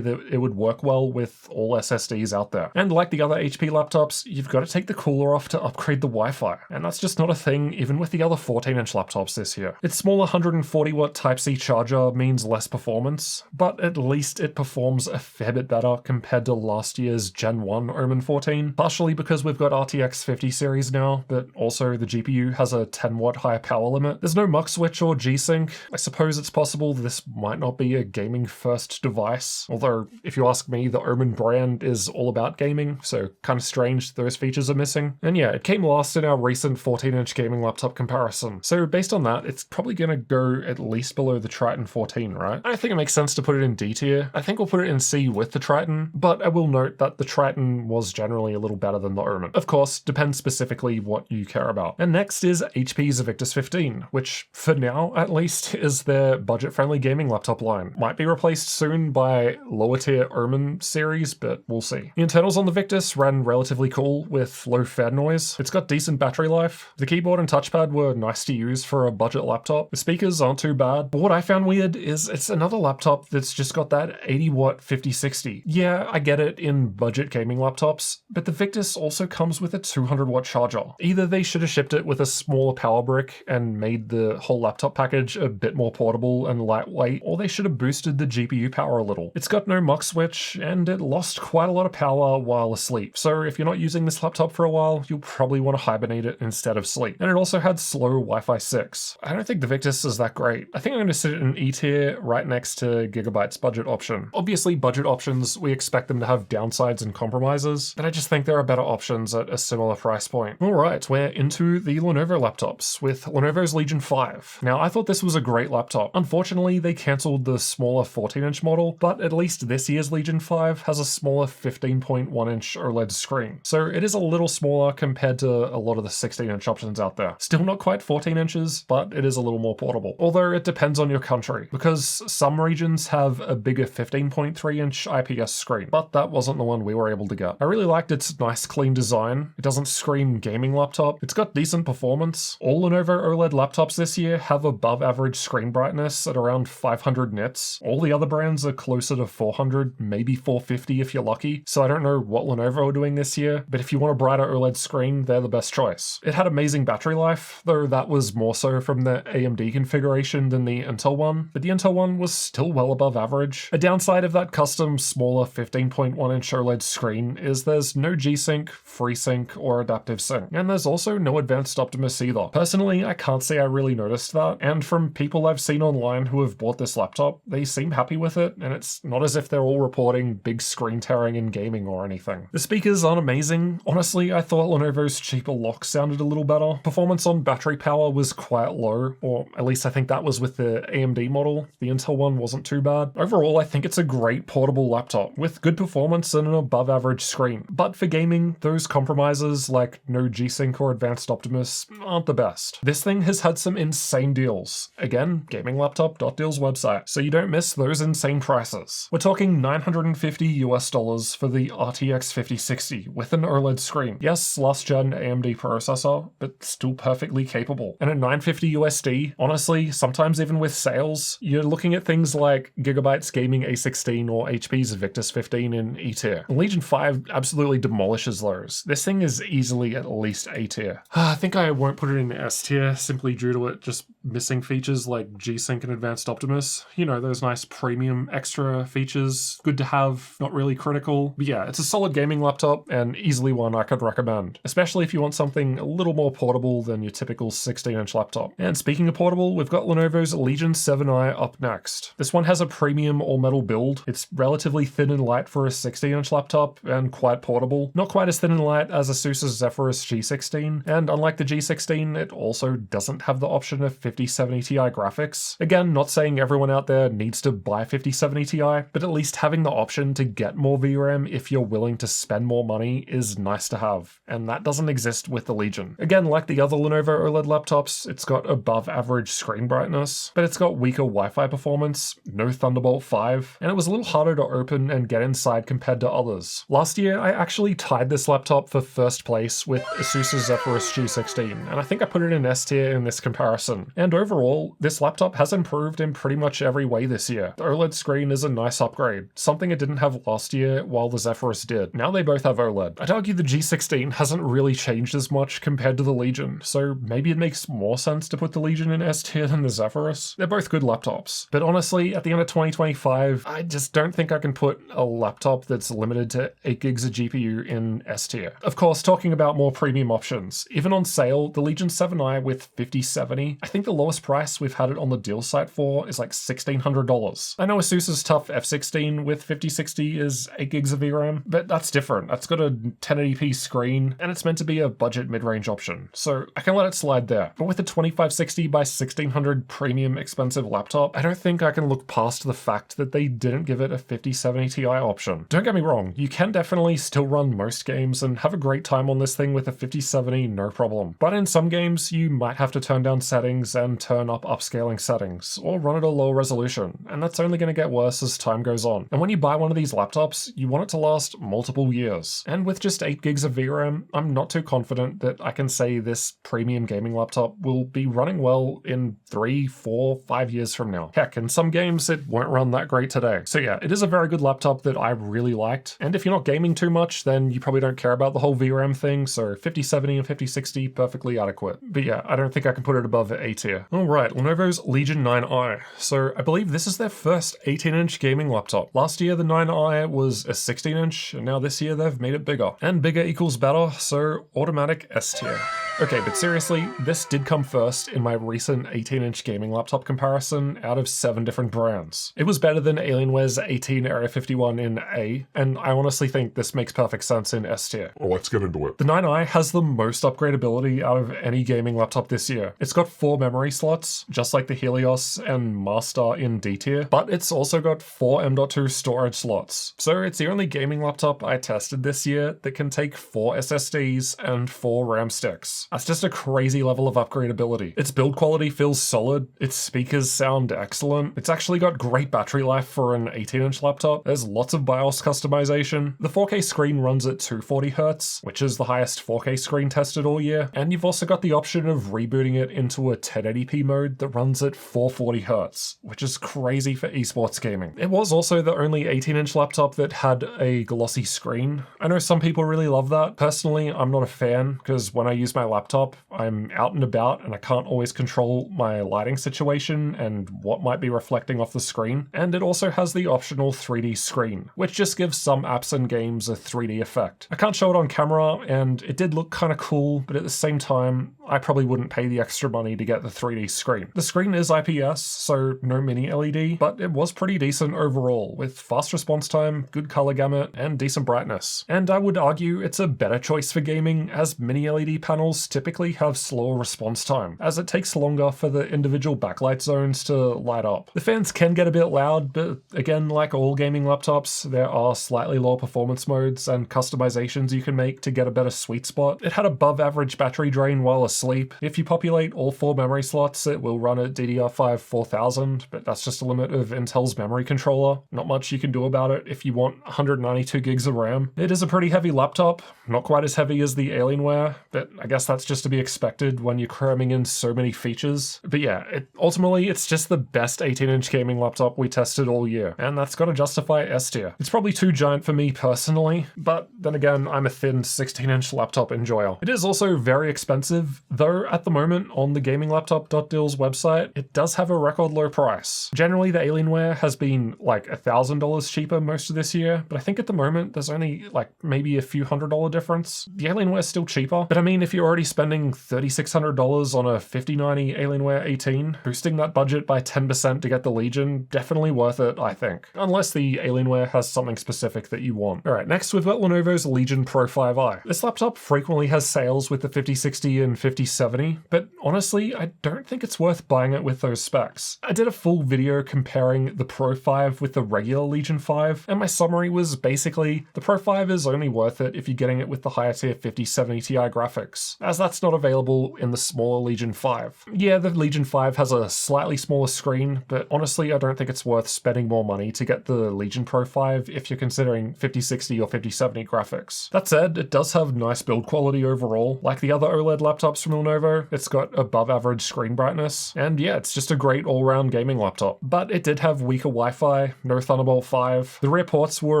that it would work well with all SSDs out there. And like the other HP laptops, you've got to take the cooler off to upgrade the Wi-Fi. And that's just not a thing even with the other 14-inch laptops this year. Its smaller 140 watt Type-C charger means less performance, but at least it performs a fair bit better compared to last year's Gen 1 Omen 14, partially because we've got RTX 50 series now, but also the GPU has a 10 watt higher power limit. There's no muck switch or G-Sync. I suppose it's possible this might not be a gaming first device, although if you ask me, the Omen brand is all about gaming, so kind of strange those features are missing. And yeah, it came last in our recent 14-inch gaming laptop comparison, so based on that, it's probably going to go at least below the Triton 14, right? I think it makes sense to put it in D tier. I think we'll put it in C with the Triton, but I will note that the Triton was generally a little better than the Omen. Of course, depends specifically what you care about. And next is HP's Victus 15, which for now at least is their budget-friendly gaming laptop line. Might be replaced soon by lower tier Omen series, but we'll see. The internals on the Victus ran relatively cool with low fan noise. It's got decent battery life. The keyboard and touchpad were nice to use for a budget laptop. The speakers aren't too bad, but what I found weird is it's another laptop that's just got that 80 watt 5060. Yeah, I get it in budget gaming laptops, but the Victus also comes with a 200 watt charger. Either they should have shipped it with a smaller power brick and made the whole laptop package a bit bit more portable and lightweight, or they should have boosted the GPU power a little. It's got no muck switch, and it lost quite a lot of power while asleep, so if you're not using this laptop for a while, you'll probably want to hibernate it instead of sleep. And it also had slow Wi-Fi 6. I don't think the Victus is that great. I think I'm going to sit it in E tier right next to Gigabyte's budget option. Obviously, budget options, we expect them to have downsides and compromises, but I just think there are better options at a similar price point. Alright, we're into the Lenovo laptops with Lenovo's Legion 5. Now, I thought this was a great laptop. Unfortunately, they cancelled the smaller 14-inch model, but at least this year's Legion 5 has a smaller 15.1-inch OLED screen. So it is a little smaller compared to a lot of the 16-inch options out there. Still not quite 14 inches, but it is a little more portable. Although it depends on your country, because some regions have a bigger 15.3-inch IPS screen, but that wasn't the one we were able to get. I really liked its nice clean design. It doesn't scream gaming laptop. It's got decent performance. All Lenovo OLED laptops this year have above average screen brightness at around 500 nits. All the other brands are closer to 400, maybe 450 if you're lucky. So I don't know what Lenovo are doing this year, but if you want a brighter OLED screen, they're the best choice. It had amazing battery life, though that was more so from the AMD configuration than the Intel one, but the Intel one was still well above average. A downside of that custom smaller 15.1-inch OLED screen is there's no G-Sync, FreeSync, or Adaptive Sync, and there's also no Advanced Optimus either. Personally, I can't say I really noticed that, and from people I've seen online who have bought this laptop, they seem happy with it, and it's not as if they're all reporting big screen tearing in gaming or anything. The speakers aren't amazing. Honestly, I thought Lenovo's cheaper LOQ sounded a little better. Performance on battery power was quite low, or at least I think that was with the AMD model. The Intel one wasn't too bad. Overall, I think it's a great portable laptop with good performance and an above average screen. But for gaming, those compromises like no G-Sync or Advanced Optimus aren't the best. This thing has had some insane deals. Again, gaminglaptop.deals website, so you don't miss those insane prices. We're talking $950 for the RTX 5060 with an OLED screen. Yes, last gen AMD processor, but still perfectly capable. And at $950 USD, honestly, sometimes even with sales, you're looking at things like Gigabyte's Gaming A16 or HP's Victus 15 in E tier. The Legion 5 absolutely demolishes those. This thing is easily at least A tier. I think I won't put it in S tier simply due to it just missing features like G-Sync and Advanced Optimus. You know, those nice premium extra features. Good to have, not really critical. But yeah, it's a solid gaming laptop and easily one I could recommend, especially if you want something a little more portable than your typical 16-inch laptop. And speaking of portable, we've got Lenovo's Legion 7i up next. This one has a premium all-metal build. It's relatively thin and light for a 16-inch laptop and quite portable. Not quite as thin and light as ASUS's Zephyrus G16, and unlike the G16, it also doesn't have the option of 5070 Ti graphics. Again, not saying everyone out there needs to buy 5070 Ti, but at least having the option to get more VRAM if you're willing to spend more money is nice to have, and that doesn't exist with the Legion. Again, like the other Lenovo OLED laptops, it's got above average screen brightness, but it's got weaker Wi-Fi performance, no Thunderbolt 5, and it was a little harder to open and get inside compared to others. Last year, I actually tied this laptop for first place with ASUS's Zephyrus G16, and I think I put it in S tier in this comparison. And overall, this laptop has improved in pretty much every way this year. The OLED screen is a nice upgrade, something it didn't have last year while the Zephyrus did. Now they both have OLED. I'd argue the G16 hasn't really changed as much compared to the Legion, so maybe it makes more sense to put the Legion in S tier than the Zephyrus. They're both good laptops, but honestly, at the end of 2025, I just don't think I can put a laptop that's limited to 8 gigs of GPU in S tier. Of course, talking about more premium options, even on sale, the Legion 7i with 5070, I think the lowest price we've had it on the deal site for is like $1,600. I know ASUS's tough F16 with 5060 is 8 gigs of VRAM, but that's different. That's got a 1080p screen, and it's meant to be a budget mid-range option, so I can let it slide there. But with a 2560 by 1600 premium expensive laptop, I don't think I can look past the fact that they didn't give it a 5070 Ti option. Don't get me wrong, you can definitely still run most games and have a great time on this thing with a 5070, no problem. But in some games, you might have to turn down settings and turn up upscaling settings, or run at a low resolution, and that's only going to get worse as time goes on. And when you buy one of these laptops, you want it to last multiple years. And with just 8 gigs of VRAM, I'm not too confident that I can say this premium gaming laptop will be running well in 3, 4, 5 years from now. Heck, in some games, it won't run that great today. So yeah, it is a very good laptop that I really liked. And if you're not gaming too much, then you probably don't care about the whole VRAM thing, so 5070 and 5060, perfectly adequate. But yeah, I don't think I can put it above A tier. tier. Alright, Lenovo's Legion 9i. So I believe this is their first 18-inch gaming laptop. Last year the 9i was a 16-inch, and now this year they've made it bigger. And bigger equals better, so automatic S tier. Okay, but seriously, this did come first in my recent 18-inch gaming laptop comparison out of 7 different brands. It was better than Alienware's 18 Area 51 in A, and I honestly think this makes perfect sense in S tier.
Well, let's get into it.
The 9i has the most upgradability out of any gaming laptop this year. It's got 4 memory slots, just like the Helios and Master in D tier, but it's also got 4 M.2 storage slots. So it's the only gaming laptop I tested this year that can take 4 SSDs and 4 RAM sticks. That's just a crazy level of upgradability. Its build quality feels solid, its speakers sound excellent, it's actually got great battery life for an 18-inch laptop, there's lots of BIOS customization, the 4K screen runs at 240Hz, which is the highest 4K screen tested all year, and you've also got the option of rebooting it into a 1080p mode that runs at 440Hz, which is crazy for esports gaming. It was also the only 18-inch laptop that had a glossy screen. I know some people really love that. Personally, I'm not a fan, because when I use my laptop, I'm out and about and I can't always control my lighting situation and what might be reflecting off the screen. And it also has the optional 3D screen, which just gives some apps and games a 3D effect. I can't show it on camera, and it did look kind of cool, but at the same time, I probably wouldn't pay the extra money to get the 3D screen. The screen is IPS, so no mini LED, but it was pretty decent overall, with fast response time, good color gamut, and decent brightness. And I would argue it's a better choice for gaming, as mini LED panels typically have slower response time, as it takes longer for the individual backlight zones to light up. The fans can get a bit loud, but again, like all gaming laptops, there are slightly lower performance modes and customizations you can make to get a better sweet spot. It had above average battery drain while asleep. If you populate all 4 memory slots, it will run at DDR5 4000, but that's just a limit of Intel's memory controller. Not much you can do about it if you want 192 gigs of RAM. It is a pretty heavy laptop, not quite as heavy as the Alienware, but I guess that's just to be expected when you're cramming in so many features. But yeah, ultimately it's just the best 18-inch gaming laptop we tested all year, and that's gotta justify S tier. It's probably too giant for me personally, but then again, I'm a thin 16-inch laptop enjoyer. It is also very expensive, though at the moment on the GamingLaptop.deal's website, it does have a record low price. Generally, the Alienware has been like $1,000 cheaper most of this year, but I think at the moment there's only like maybe a few $100 difference. The Alienware is still cheaper, but I mean, if you're already spending $3,600 on a 5090 Alienware 18, boosting that budget by 10% to get the Legion, definitely worth it, I think. Unless the Alienware has something specific that you want. Alright, next we've got Lenovo's Legion Pro 5i. This laptop frequently has sales with the 5060 and 5070, but honestly, I don't think it's worth buying it with those specs. I did a full video comparing the Pro 5 with the regular Legion 5, and my summary was basically, the Pro 5 is only worth it if you're getting it with the higher tier 5070 Ti graphics, as that's not available in the smaller Legion 5. Yeah, the Legion 5 has a slightly smaller screen, but honestly, I don't think it's worth spending more money to get the Legion Pro 5 if you're considering 5060 or 5070 graphics. That said, it does have nice build quality overall. Like the other OLED laptops from Lenovo, it's got above average screen brightness, and yeah, it's just a great all-round gaming laptop. But it did have weaker Wi-Fi, no Thunderbolt 5, the rear ports were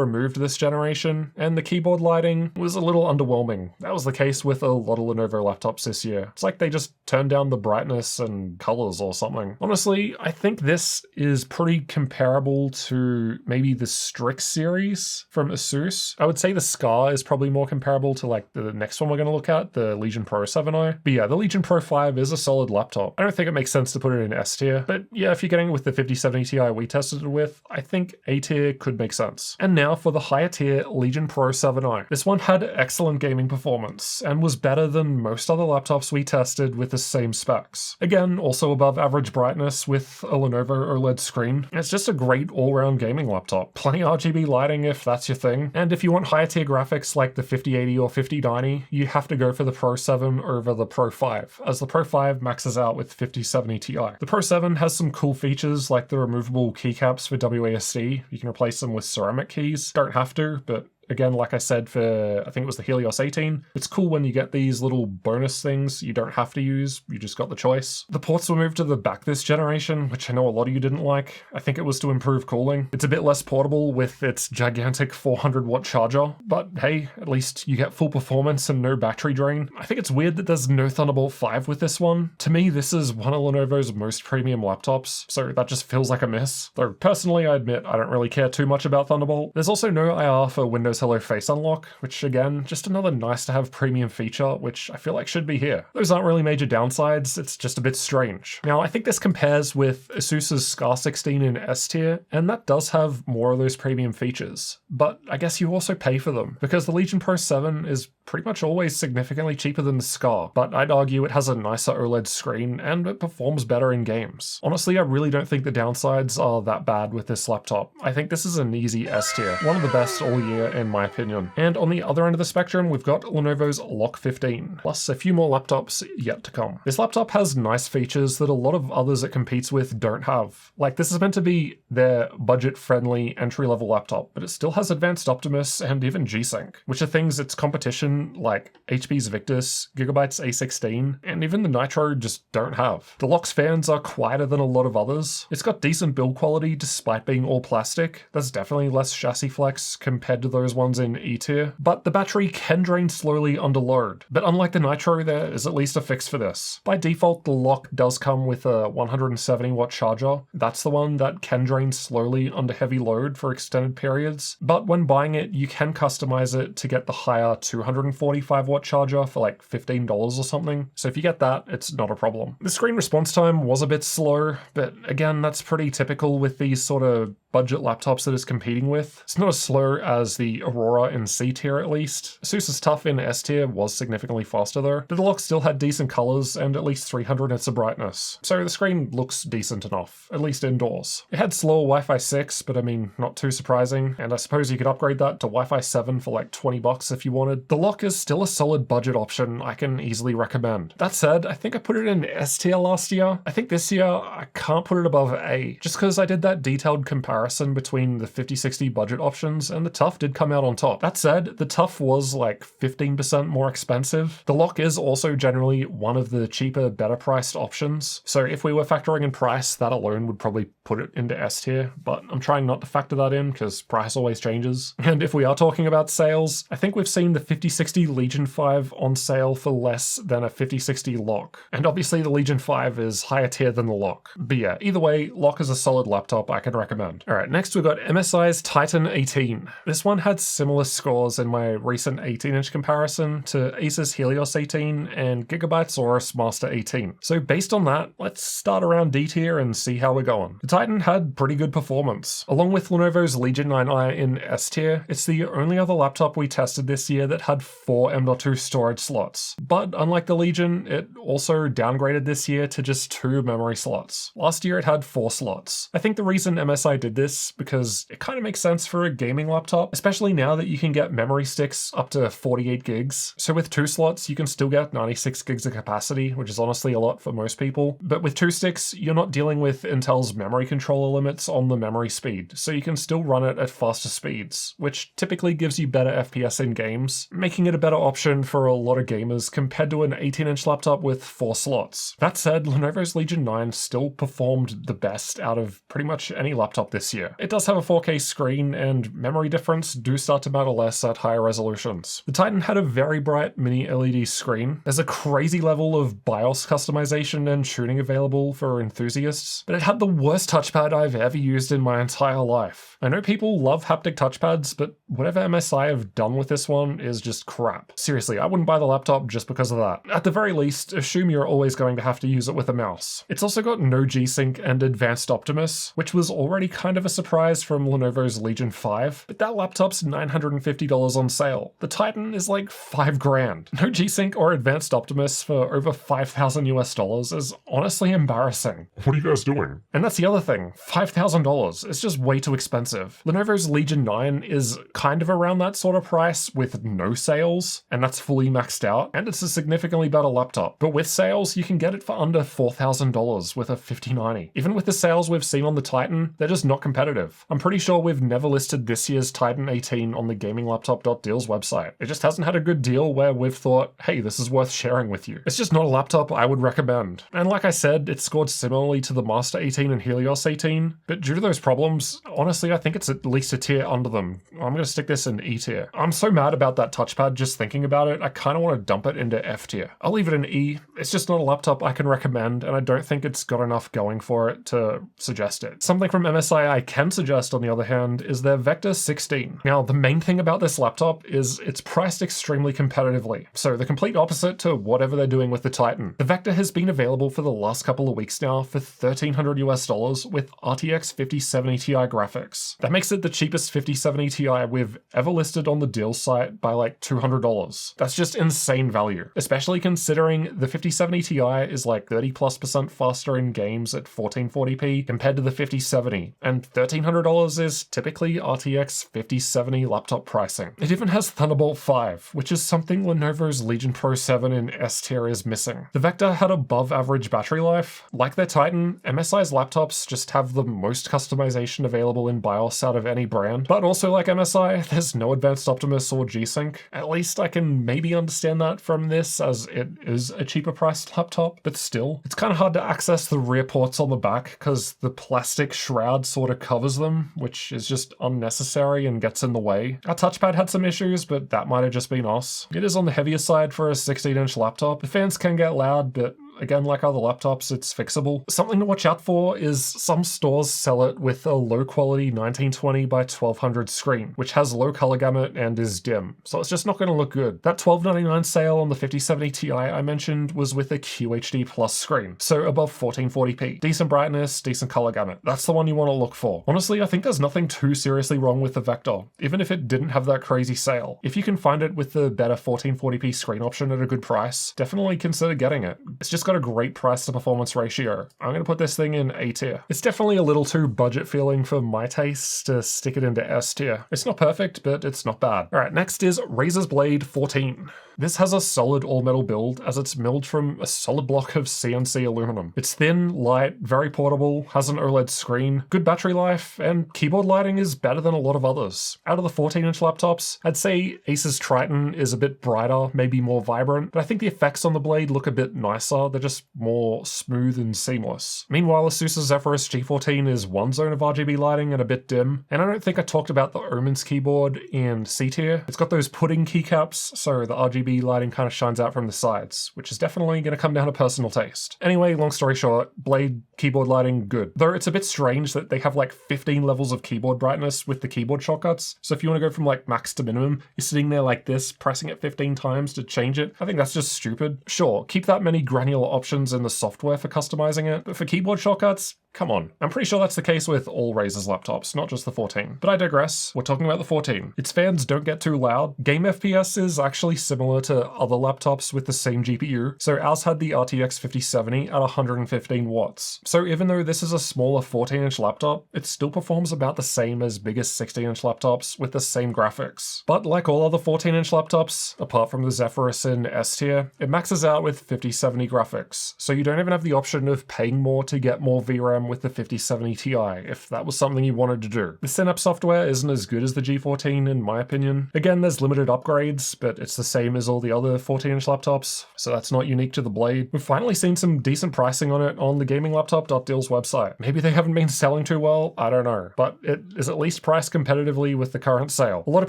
removed this generation, and the keyboard lighting was a little underwhelming. That was the case with a lot of Lenovo laptops this year. It's like they just turned down the brightness and colors or something. Honestly, I think this is pretty comparable to maybe the Strix series from ASUS. I would say the Scar is probably more comparable to like the next one we're going to look at, the Legion Pro 7i. But yeah, the Legion Pro 5 is a solid laptop. I don't think it makes sense to put it in S tier, but yeah, if you're getting it with the 5070 Ti we tested it with, I think A tier could make sense. And now for the higher tier Legion Pro 7i. This one had excellent gaming performance and was better than most other laptops we tested with the same specs. Again, also above average brightness with a Lenovo OLED screen. It's just a great all-round gaming laptop. Plenty RGB lighting if that's your thing. And if you want higher tier graphics like the 5080 or 5090, you have to go for the Pro 7 over the Pro 5, as the Pro 5 maxes out with 5070 Ti. The Pro 7 has some cool features like the removable keycaps for WASD. You can replace them with ceramic keys. Don't have to, but again, like I said, for I think it was the Helios 18, it's cool when you get these little bonus things you don't have to use, you just got the choice. The ports were moved to the back this generation, which I know a lot of you didn't like. I think it was to improve cooling. It's a bit less portable with its gigantic 400-watt charger, but hey, at least you get full performance and no battery drain. I think it's weird that there's no Thunderbolt 5 with this one. To me, this is one of Lenovo's most premium laptops, so that just feels like a miss. Though personally, I admit I don't really care too much about Thunderbolt. There's also no IR for Windows Hello Face Unlock, which again, just another nice to have premium feature, which I feel like should be here. Those aren't really major downsides, it's just a bit strange. Now, I think this compares with ASUS's G16 in S tier, and that does have more of those premium features, but I guess you also pay for them, because the Legion Pro 7 is pretty much always significantly cheaper than the Scar, but I'd argue it has a nicer OLED screen and it performs better in games. Honestly, I really don't think the downsides are that bad with this laptop. I think this is an easy S tier, one of the best all year in my opinion. And on the other end of the spectrum, we've got Lenovo's LOQ 15, plus a few more laptops yet to come. This laptop has nice features that a lot of others it competes with don't have. Like, this is meant to be their budget-friendly entry-level laptop, but it still has advanced Optimus and even G-Sync, which are things its competition like HP's Victus, Gigabyte's A16, and even the Nitro just don't have. The LOQ's fans are quieter than a lot of others. It's got decent build quality despite being all plastic. There's definitely less chassis flex compared to those ones in E tier, but the battery can drain slowly under load. But unlike the Nitro, there is at least a fix for this. By default, the LOQ does come with a 170-watt charger. That's the one that can drain slowly under heavy load for extended periods, but when buying it, you can customize it to get the higher 245-watt charger for like $15 or something. So if you get that, it's not a problem. The screen response time was a bit slow, but again, that's pretty typical with these sort of budget laptops that it's competing with. It's not as slow as the Aurora in C tier at least. ASUS's Tough in S tier was significantly faster though, but the LOQ still had decent colors and at least 300 nits of brightness. So the screen looks decent enough, at least indoors. It had slower Wi-Fi 6, but I mean, not too surprising, and I suppose you could upgrade that to Wi-Fi 7 for like $20 if you wanted. The LOQ is still a solid budget option I can easily recommend. That said, I think I put it in S tier last year. I think this year I can't put it above A, just because I did that detailed comparison between the 50-60 budget options, and the Tough did come out on top. That said, the Tough was like 15% more expensive. The LOQ is also generally one of the cheaper, better priced options, so if we were factoring in price, that alone would probably put it into S tier, but I'm trying not to factor that in because price always changes. And if we are talking about sales, I think we've seen the 50-60 Legion 5 on sale for less than a 50-60 LOQ. And obviously the Legion 5 is higher tier than the LOQ. But yeah, either way, LOQ is a solid laptop I can recommend. Alright, next we've got MSI's Titan 18. This one had similar scores in my recent 18-inch comparison to Acer's Helios 18 and Gigabyte's Aorus Master 18. So based on that, let's start around D tier and see how we're going. The Titan had pretty good performance. Along with Lenovo's Legion 9i in S tier, it's the only other laptop we tested this year that had 4 M.2 storage slots. But unlike the Legion, it also downgraded this year to just 2 memory slots. Last year it had 4 slots. I think the reason MSI did this because it kind of makes sense for a gaming laptop, especially now that you can get memory sticks up to 48 gigs. So with 2 slots, you can still get 96 gigs of capacity, which is honestly a lot for most people. But with 2 sticks, you're not dealing with Intel's memory controller limits on the memory speed, so you can still run it at faster speeds, which typically gives you better FPS in games, making it a better option for a lot of gamers compared to an 18-inch laptop with 4 slots. That said, Lenovo's Legion 9 still performed the best out of pretty much any laptop this year. It does have a 4K screen, and memory difference do start to matter less at higher resolutions. The Titan had a very bright mini LED screen. There's a crazy level of BIOS customization and tuning available for enthusiasts, but it had the worst touchpad I've ever used in my entire life. I know people love haptic touchpads, but whatever MSI have done with this one is just crap. Seriously, I wouldn't buy the laptop just because of that. At the very least, assume you're always going to have to use it with a mouse. It's also got no G-Sync and advanced Optimus, which was already kind of a surprise from Lenovo's Legion 5, but that laptop's $950 on sale. The Titan is like $5 grand. No G-Sync or advanced Optimus for over $5,000 US is honestly embarrassing.
What are you guys doing?
And that's the other thing, $5,000. It's just way too expensive. Lenovo's Legion 9 is kind of around that sort of price with no sale sales, and that's fully maxed out, and it's a significantly better laptop. But with sales, you can get it for under $4,000 with a 5090. Even with the sales we've seen on the Titan, they're just not competitive. I'm pretty sure we've never listed this year's Titan 18 on the gaminglaptop.deals website. It just hasn't had a good deal where we've thought, hey, this is worth sharing with you. It's just not a laptop I would recommend. And like I said, it scored similarly to the Master 18 and Helios 18, but due to those problems, honestly, I think it's at least a tier under them. I'm gonna stick this in E tier. I'm so mad about that touchpad just thinking about it, I kinda wanna dump it into F tier. I'll leave it in E. It's just not a laptop I can recommend, and I don't think it's got enough going for it to suggest it. Something from MSI I can suggest, on the other hand, is their Vector 16. Now, the main thing about this laptop is it's priced extremely competitively, so the complete opposite to whatever they're doing with the Titan. The Vector has been available for the last couple of weeks now for $1,300 US with RTX 5070 Ti graphics. That makes it the cheapest 5070 Ti we've ever listed on the deals site by like $200. That's just insane value, especially considering the 5070 Ti is like 30+% faster in games at 1440p compared to the 5070, and $1,300 is typically RTX 5070 laptop pricing. It even has Thunderbolt 5, which is something Lenovo's Legion Pro 7 in S tier is missing. The Vector had above average battery life. Like their Titan, MSI's laptops just have the most customization available in BIOS out of any brand, but also like MSI, there's no advanced Optimus or G-Sync. At least I can maybe understand that from this, as it is a cheaper priced laptop, but still, it's kind of hard to access the rear ports on the back because the plastic shroud sort of covers them, which is just unnecessary and gets in the way. Our touchpad had some issues, but that might have just been us. It is on the heavier side for a 16-inch laptop. The fans can get loud, but again, like other laptops, it's fixable. Something to watch out for is some stores sell it with a low quality 1920 by 1200 screen, which has low color gamut and is dim, so it's just not going to look good. That $1,299 sale on the 5070 Ti I mentioned was with a QHD Plus screen, so above 1440p. Decent brightness, decent color gamut. That's the one you want to look for. Honestly, I think there's nothing too seriously wrong with the Vector, even if it didn't have that crazy sale. If you can find it with the better 1440p screen option at a good price, definitely consider getting it. It's just got a great price to performance ratio. I'm going to put this thing in A tier. It's definitely a little too budget feeling for my tastes to stick it into S tier. It's not perfect, but it's not bad. Alright, next is Razer's Blade 14. This has a solid all-metal build, as it's milled from a solid block of CNC aluminum. It's thin, light, very portable, has an OLED screen, good battery life, and keyboard lighting is better than a lot of others. Out of the 14-inch laptops, I'd say Acer's Triton is a bit brighter, maybe more vibrant, but I think the effects on the Blade look a bit nicer. They're just more smooth and seamless. Meanwhile, ASUS Zephyrus G14 is one zone of RGB lighting and a bit dim, and I don't think I talked about the Omen's keyboard in C tier. It's got those pudding keycaps, so the RGB lighting kind of shines out from the sides, which is definitely going to come down to personal taste. Anyway, long story short, Blade keyboard lighting, good. Though it's a bit strange that they have like 15 levels of keyboard brightness with the keyboard shortcuts, so if you want to go from like max to minimum, you're sitting there like this, pressing it 15 times to change it. I think that's just stupid. Sure, keep that many granular options in the software for customizing it, but for keyboard shortcuts, come on. I'm pretty sure that's the case with all Razer's laptops, not just the 14. But I digress, we're talking about the 14. Its fans don't get too loud. Game FPS is actually similar to other laptops with the same GPU, so ours had the RTX 5070 at 115 watts. So even though this is a smaller 14-inch laptop, it still performs about the same as biggest 16-inch laptops with the same graphics. But like all other 14-inch laptops, apart from the Zephyrus in S tier, it maxes out with 5070 graphics, so you don't even have the option of paying more to get more VRAM with the 5070 Ti, if that was something you wanted to do. The Synapse software isn't as good as the G14 in my opinion. Again, there's limited upgrades, but it's the same as all the other 14-inch laptops, so that's not unique to the Blade. We've finally seen some decent pricing on it on the gaminglaptop.deals website. Maybe they haven't been selling too well, I don't know, but it is at least priced competitively with the current sale. A lot of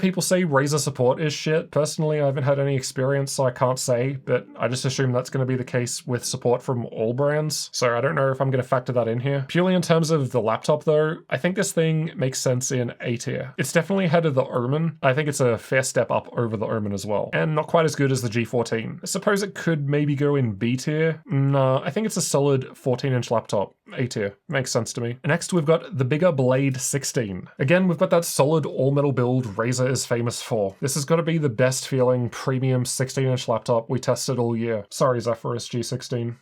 people say Razer support is shit. Personally, I haven't had any experience, so I can't say, but I just assume that's going to be the case with support from all brands, so I don't know if I'm going to factor that in here. Purely in terms of the laptop though, I think this thing makes sense in A tier. It's definitely ahead of the Omen. I think it's a fair step up over the Omen as well, and not quite as good as the G14. I suppose it could maybe go in B tier. Nah, I think it's a solid 14-inch laptop. A tier. Makes sense to me. Next, we've got the bigger Blade 16. Again, we've got that solid all-metal build Razer is famous for. This has got to be the best feeling premium 16-inch laptop we tested all year. Sorry, Zephyrus G16.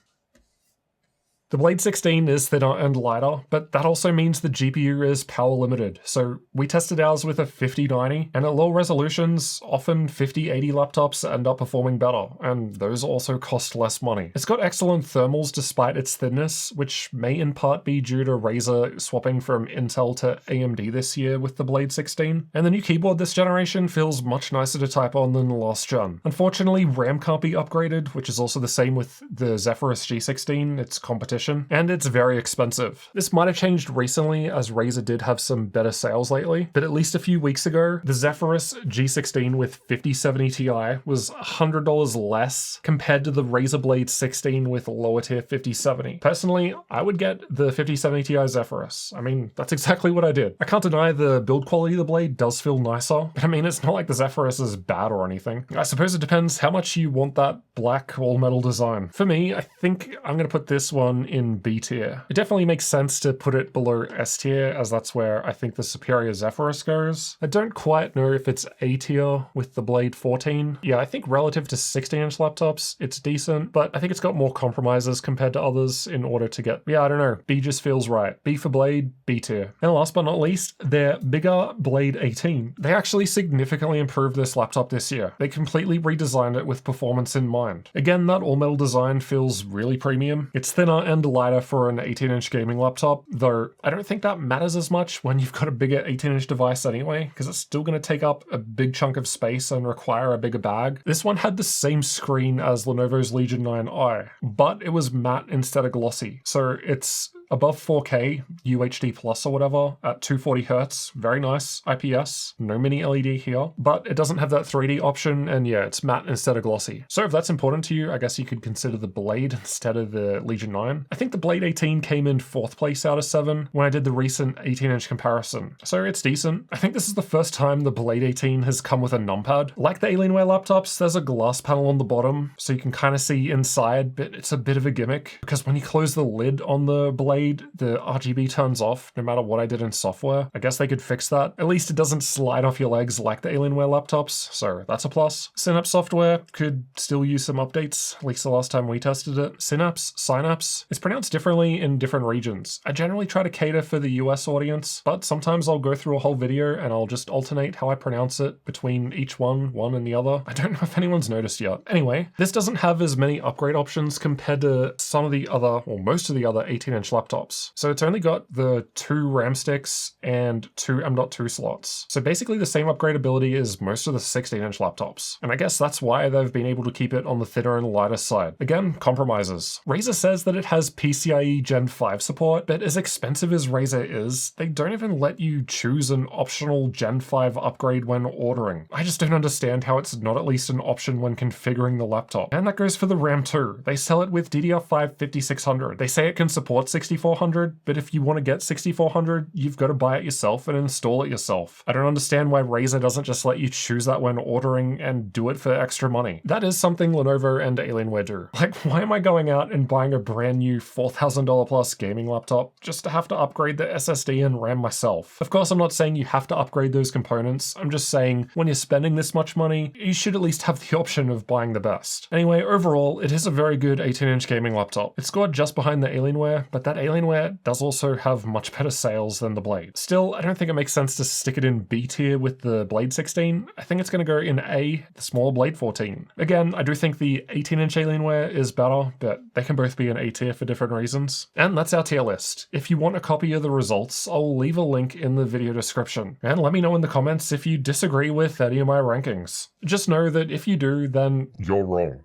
The Blade 16 is thinner and lighter, but that also means the GPU is power limited. So we tested ours with a 5090, and at low resolutions, often 5080 laptops end up performing better, and those also cost less money. It's got excellent thermals despite its thinness, which may in part be due to Razer swapping from Intel to AMD this year with the Blade 16. And the new keyboard this generation feels much nicer to type on than the last gen. Unfortunately, RAM can't be upgraded, which is also the same with the Zephyrus G16, its competition, and it's very expensive. This might have changed recently as Razer did have some better sales lately, but at least a few weeks ago, the Zephyrus G16 with 5070 Ti was $100 less compared to the Razer Blade 16 with lower tier 5070. Personally, I would get the 5070 Ti Zephyrus. I mean, that's exactly what I did. I can't deny the build quality of the Blade does feel nicer, but I mean, it's not like the Zephyrus is bad or anything. I suppose it depends how much you want that black all-metal design. For me, I think I'm going to put this one in B tier. It definitely makes sense to put it below S tier, as that's where I think the superior Zephyrus goes. I don't quite know if it's A tier with the Blade 14. Yeah, I think relative to 16-inch laptops, it's decent, but I think it's got more compromises compared to others in order to get, yeah, I don't know, B just feels right. B for Blade, B tier. And last but not least, their bigger Blade 18. They actually significantly improved this laptop this year. They completely redesigned it with performance in mind. Again, that all-metal design feels really premium. It's thinner and lighter for an 18-inch gaming laptop, though I don't think that matters as much when you've got a bigger 18-inch device anyway, because it's still going to take up a big chunk of space and require a bigger bag. This one had the same screen as Lenovo's Legion 9i, but it was matte instead of glossy, so it's above 4K, UHD plus or whatever, at 240Hz, very nice, IPS, no mini LED here, but it doesn't have that 3D option, and yeah, it's matte instead of glossy. So if that's important to you, I guess you could consider the Blade instead of the Legion 9. I think the Blade 18 came in 4th place out of 7 when I did the recent 18-inch comparison, so it's decent. I think this is the first time the Blade 18 has come with a numpad. Like the Alienware laptops, there's a glass panel on the bottom, so you can kind of see inside, but it's a bit of a gimmick, because when you close the lid on the Blade, the RGB turns off no matter what I did in software. I guess they could fix that. At least it doesn't slide off your legs like the Alienware laptops, so that's a plus. Synapse software could still use some updates, at least the last time we tested it. Synapse. It's pronounced differently in different regions. I generally try to cater for the US audience, but sometimes I'll go through a whole video and I'll just alternate how I pronounce it between each one and the other. I don't know if anyone's noticed yet. Anyway, this doesn't have as many upgrade options compared to some of the other, or most of the other 18-inch laptops. So it's only got the 2 RAM sticks and 2 M.2 slots. So basically the same upgradability as most of the 16-inch laptops. And I guess that's why they've been able to keep it on the thinner and lighter side. Again, compromises. Razer says that it has PCIe Gen 5 support, but as expensive as Razer is, they don't even let you choose an optional Gen 5 upgrade when ordering. I just don't understand how it's not at least an option when configuring the laptop. And that goes for the RAM too. They sell it with DDR5 5600. They say it can support 6400, but if you want to get 6400, you've got to buy it yourself and install it yourself. I don't understand why Razer doesn't just let you choose that when ordering and do it for extra money. That is something Lenovo and Alienware do. Like, why am I going out and buying a brand new $4,000 plus gaming laptop just to have to upgrade the SSD and RAM myself? Of course, I'm not saying you have to upgrade those components. I'm just saying when you're spending this much money, you should at least have the option of buying the best. Anyway, overall, it is a very good 18-inch gaming laptop. It scored just behind the Alienware, but that Alienware does also have much better sales than the Blade. Still, I don't think it makes sense to stick it in B tier with the Blade 16. I think it's going to go in A, the smaller Blade 14. Again, I do think the 18-inch Alienware is better, but they can both be in A tier for different reasons. And that's our tier list. If you want a copy of the results, I'll leave a link in the video description. And let me know in the comments if you disagree with any of my rankings. Just know that if you do, then you're wrong.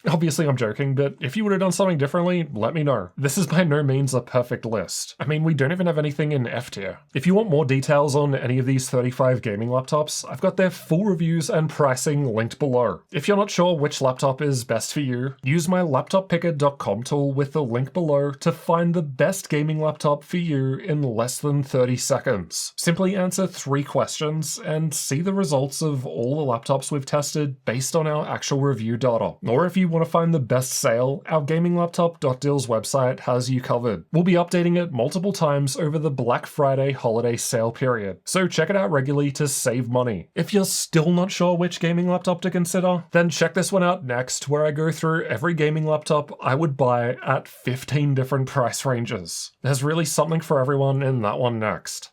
Obviously, I'm joking, but if you would have done something differently, let me know. This is by no means a perfect list. I mean, we don't even have anything in F tier. If you want more details on any of these 35 gaming laptops, I've got their full reviews and pricing linked below. If you're not sure which laptop is best for you, use my laptoppicker.com tool with the link below to find the best gaming laptop for you in less than 30 seconds. Simply answer 3 questions and see the results of all the laptops we've tested based on our actual review data. Or if you want to find the best sale, our gaminglaptop.deals website has you covered. We'll be updating it multiple times over the Black Friday holiday sale period, so check it out regularly to save money. If you're still not sure which gaming laptop to consider, then check this one out next, where I go through every gaming laptop I would buy at 15 different price ranges. There's really something for everyone in that one next.